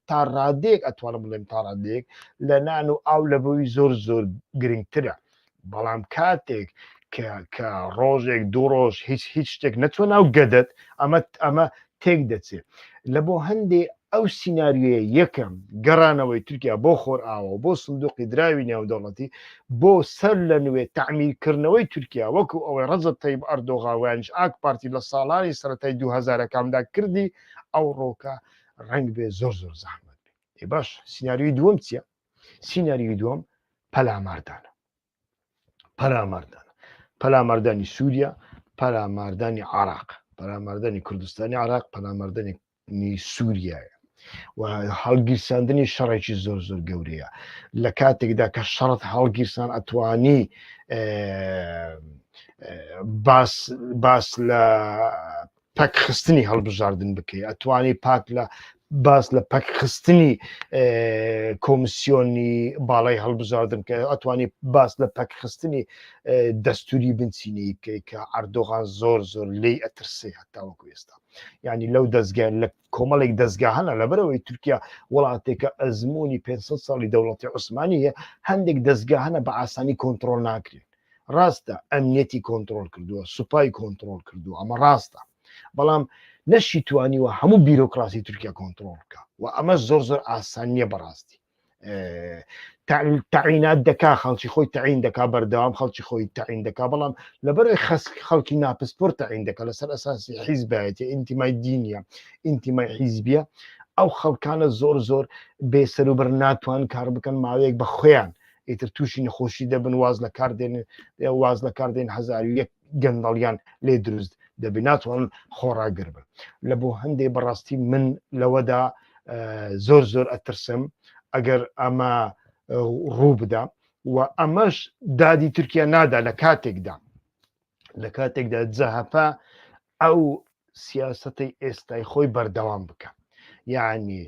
Speaker 1: تا ڕادێک ئەتوانم بڵێم تا ڕادێک لە نان و ئاو لە بەوەی زۆر زۆر گرنگترە بەڵام کاتێک کە ڕۆژێک دوو ڕۆژ هیچ شتێک نەچوە ناو گەدەت ئەمە تێک دەچێت لە بۆ هەندێ ئەو سینناریوەیە یەکەم گەڕانەوەی تورکیا بۆ خۆر ئاوە بۆ سندوقی دراوی نێودەوڵەتی بۆ سەر لە نوێ تەعمیرکردنەوەی تورکیا وەکو ئەوەی ڕەجەب تەیب ئەردۆغاویانش ئاکپارتی لە ساڵانی سەرەتای 2000ەکاندا کردی ئەو ڕۆکە ڕنگ بێ زۆر زۆر زەحمەت بێ باش سینناریوی دووەم چییە؟ سینناریوی دووەم پەلاماردانە پەلاماردانی سووریا پەلاماردانی عێراق پەلاماردانی کوردستانی عێراق پەلاماردانی سووریایە و هەڵگیرساندنی شەڕێکی زۆر زۆر گەورەیە لە کاتێکدا کە شەڕت هەڵگیرسان ئەتوانی باس لە پەکخستنی هەڵبژاردن بکەی ئەتوانی باس لە پەکخستنی کۆمیسیۆنی باڵای هەڵبژاردن کە ئەتوانی باس لە پەکخستنی دەستوری بنچینەی بکەی کە ئەردۆغان زۆر زۆر لێی ئەترسێ هەتاوەکو ئێستا ینی لەو دەستگای لە کۆمەڵێک دەستگا هەنە لەبەرەوەی تورکیا وڵاتێکە ئەزمموی 500 ساڵی دەوڵەتی عوسمانی هەیە هەندێک دەستگا هەنە بە ئاسانی کۆنتترۆل ناکرێت ڕاستە ئەمنیەتی کۆنتترۆل کردووە سوپای کۆنتترۆل کردو ئەمە ڕاستە بەڵام نەشی توانیوە هەموو بیرۆکراسی تورکیا کۆنتترۆل بکە و ئەمە زۆر زۆر ئاسان نییە بەڕاستی تەعینات دەکا خەڵکی خۆی تەعین دەکا بەردەوام خەڵکی خۆی تەعین دەکا بەڵام لەبەرەوەی خەڵکی ناپسپۆرت تەعین دەکا لەسەر ئەساسی حیزبایەتی ئینتیمای دینیە ئینتیمای حیزبیە ئەو خەڵکانە زۆر زۆر بێسەر و بەر ناتوان کار بکەن ماوەیەک بە خۆیان ئیتر تووشی نەخۆشی دەبن واز لە کاردێن هەزار و یەک گەندەڵیان لێ دروست دەبێ ناتوان خۆڕاگر بن لە بۆ هەندێک بەڕاستی من لەوەدا زۆر زۆر ئەترسم ئەگەر ئەمە ڕوو بدا و ئەمەش دادی تورکیا نادا لە کاتێکدا جەهەپە ئەو سیاسەتی ئێستای خۆی بەردەوام بکە یعنی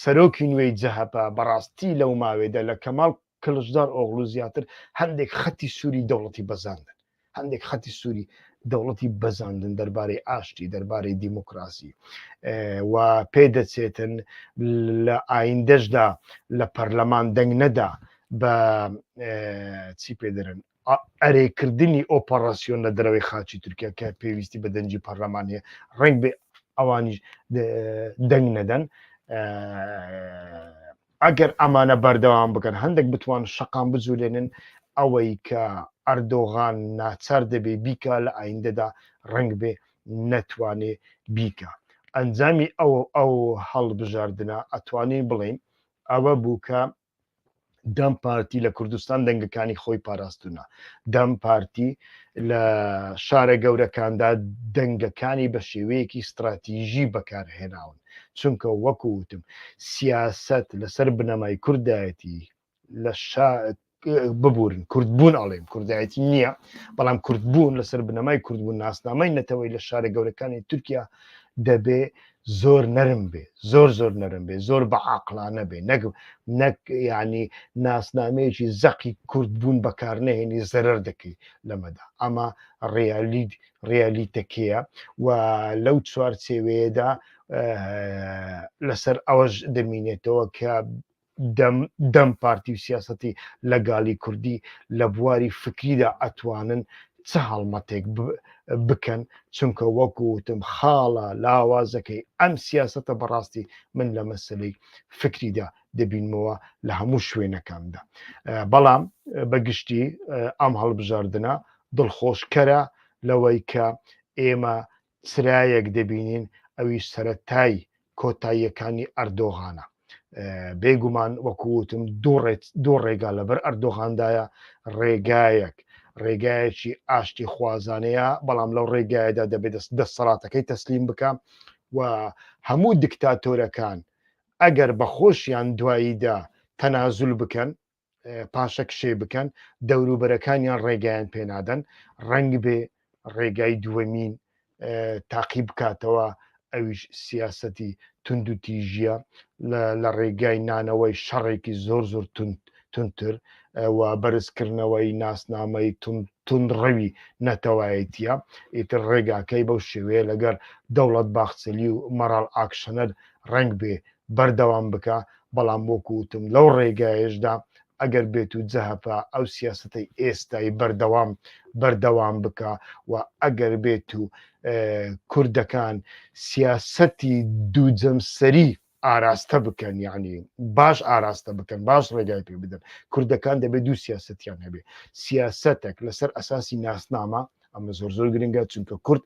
Speaker 1: سەرۆکی نوێی جەهەپە بەڕاستی لەو ماوێدا لە کەماڵ کلژدار ئۆغڵو زیاتر هەندێک خەتی سووری دەوڵەتی بەزاندن هەندێک خەتی سووری دەوڵەتی بەزاندن دەربارەی ئاشتی دەربارەی دیموکراسی و پێدەچێتن لە ئایندەشدا لە پەرلەمان دەنگ نەدا بە چی پێدەرن ئەرێکردنی ئۆپەراسیۆن لە دەرەوەی خاچی تورکیا کە پێویستی بە دەنجی پەرلەمان هەیە ڕنگ بێ ئەوانیش دەنگ نەدەن ئەگەر ئەمانە بەردەوام بکەن هەندێک بتوان شەقام بجوولێنن ئەوەی کە ئەردۆغان ناچار دەبێ بیکە لە ئایندەدا ڕنگ بێ نەتوانێ بیکە ئەنجامی ئەو هەڵبژاردنە ئەتوانین بڵین ئەوە بوو کە دەم پارتی لە کوردستان دەنگەکانی خۆی پاراستونە دەم پارتی لە شارە گەورەکاندا دەنگەکانی بە شێوەیەکی استراتیژی بەکارهێناون چونکە وەکو وتم سیاست لەسەر بنەمای کوردایەتی لە ببورن کوردبوون ئەڵێم کوردایەتی نییە بەڵام کوردبوون لەسەر بنەمای کوردبوون ناسنامەی نەتەوەی لە شارە گەورەکانی تورکیا دەبێ زۆر نەرم بێ زۆر نەرم بێ زۆر بە عاقلانە بێ نەک ینی ناسنامەیەکی زەقی کوردبوون بەکار نەهێنی زەرەر دەکەی لەمەدا ئەمە ڕیالیتەکەیە و لەو چوارچێوەیەدا لەسەر ئەوەش دەمینێتەوە کە دەم پارتی و سیاسەتی لەگاڵی کوردی لە بواری فکریدا ئەتوانن چه هەڵمەتێک بکەن چونکە وەکوتم خاڵە لاوازەکەی ئەم سیاسەتە بەڕاستی من لە مەسلەی فکریدا دەبینمەوە لە هەموو شوێنەکاندا بەڵام بەگشتی ئەم هەڵبژاردنە دڵخۆشکەرە لەوەی کە ئێمە چرایەک دەبینین ئەوی سەرەتای کۆتاییەکانی ئەردۆغانە بێگومان وەکووتم دوو ڕێگا لەبەر ئەردۆغاندایە ڕێگایەکی ئاشتی خوازانەیە بەڵام لەو ڕێگایەدا دەبێت دەسەڵاتەکەی تەسلیم بکە و هەموو دیکتاتۆرەکان ئەگەر بەخۆشیان دواییدا تەنازول بکەن پاشە کشێ بکەن دەوروبەرەکانیان ڕێگایان پێنادەن ڕەنگ بێ ڕێگای دووەمین تاقی بکاتەوە ئەویش سیاسەتی تند و تیژیە لە ڕێگای نانەوەی شەڕێکی زۆر تونتر و بەرزکردنەوەی ناسنامەی تونڕەوی نەتەوایەتیە ئیتر ڕێگاکەی بەو شێوەیە لەگەر دەوڵەت باخچەلی و مەڕاڵ ئاکشەنەر ڕنگ بێ بەردەوام بکە بەڵام وەکووتم لەو ڕێگایشدا ئەگەر بێت و جەهەپە ئەو سیاسەتەی ئێستای بەردەوام بکە و ئەگەر بێت و کوردەکان سیاسەتی دووجەمسەری ئاراستە بکەن یعنی باش ئاراستە بکەن باش ڕێگای پێ بدەن کوردەکان دەبێت دوو سیاسەتیان هەبێ سیاسەتێک لەسەر ئەساسی ناسنامە ئەمە زۆر گرنگە چونکە کورد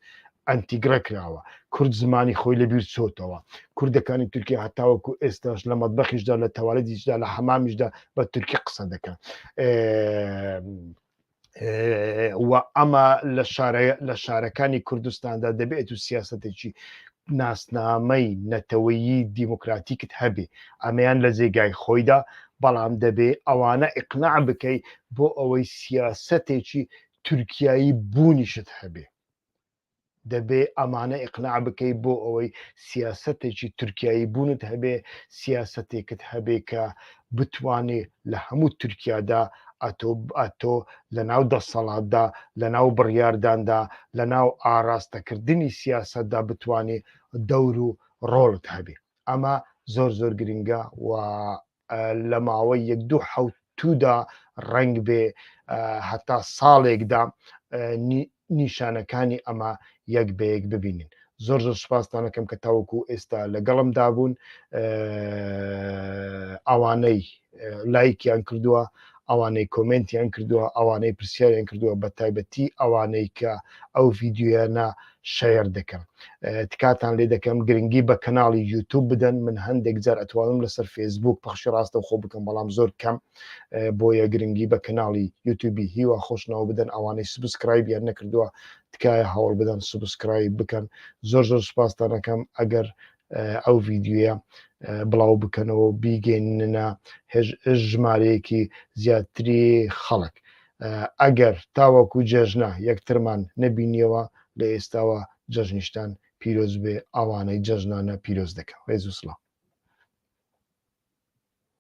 Speaker 1: ئەنتیگرە کراوە کورد زمانی خۆی لەبیر چۆتەوە کوردەکانی تورکیا هەتاوەکو ئێستاش لە مەتبەخیشدا لە تەواڵەتیشدا لە حەمامیشدا بە تورکی قسە دەکەن و ئەمە لە شارەکانی کوردستاندا دەبێت و سیاسەتێکی ناسنامەی نەتەوەیی دیموکراتیکت هەبێ ئەمەیان لە جێگای خۆیدا بەڵام دەبێ ئەوانە ئیقناع بکەی بۆ ئەوەی سیاسەتێکی تورکیایی بوونیشت هەبێ دەبێ ئەمانە ئیقناع بکەی بۆ ئەوەی سیاسەتێکی تورکیایی بوونت هەبێ سیاسەتێکت هەبێ کە بتوانێ لە هەموو تورکیادا ئەتۆ لە ناو دەسەڵاتدا لە ناو بڕیارداندا لە ناو ئاراستەکردنی سیاسەتدا بتوانێ دەور و ڕۆڵت هەبێ ئەمە زۆر گرنگە و لە ماوەی 1-2 ڕنگ بێ هەتا ساڵێکدا نیشانەکانی ئەمە یەک بەیەک ببینین زۆر سوپاستان دەکەم کە تاوەکو ئێستا لەگەڵمدا بوون ئەوانەی لایکیان کردووە ئەوانەی کۆمنتیان کردووە ئەوانەی پرسیاریان کردووە بە تایبەتی ئەوانەی کە ئەو ڤیددیویانە شەیر دەکەم تکاتان لێ دەکەم گرنگی بە کەناڵی یوتیوب بدەن من هەندێک جار ئەتوانم لەسەر فێسبوک پەخشی ڕاستە خۆ بکەم بەڵام زۆر کەم بۆیە گرنگی بە کەناڵی یوتیوبی هیوا خۆشنەوە بدەن ئەوانەی سبسکرایبیان نەکردووە تکایە هەوڵ بدەن سبسکرایب بکەن زۆر سوپاستان دەکەم ئەگەر ئەو ڤیددیوە بڵاو بکەنەوە بیگەینە ژمارەیەکی زیاتری خەڵک. ئەگەر تاوەکو جەژنە یەکترمان نەبینیەوە لە ئێستاوە جەژنیشتان پیرۆز بێ، ئەوانەی جەژنانە پیرۆز دەکەن. ڕێز و سڵام.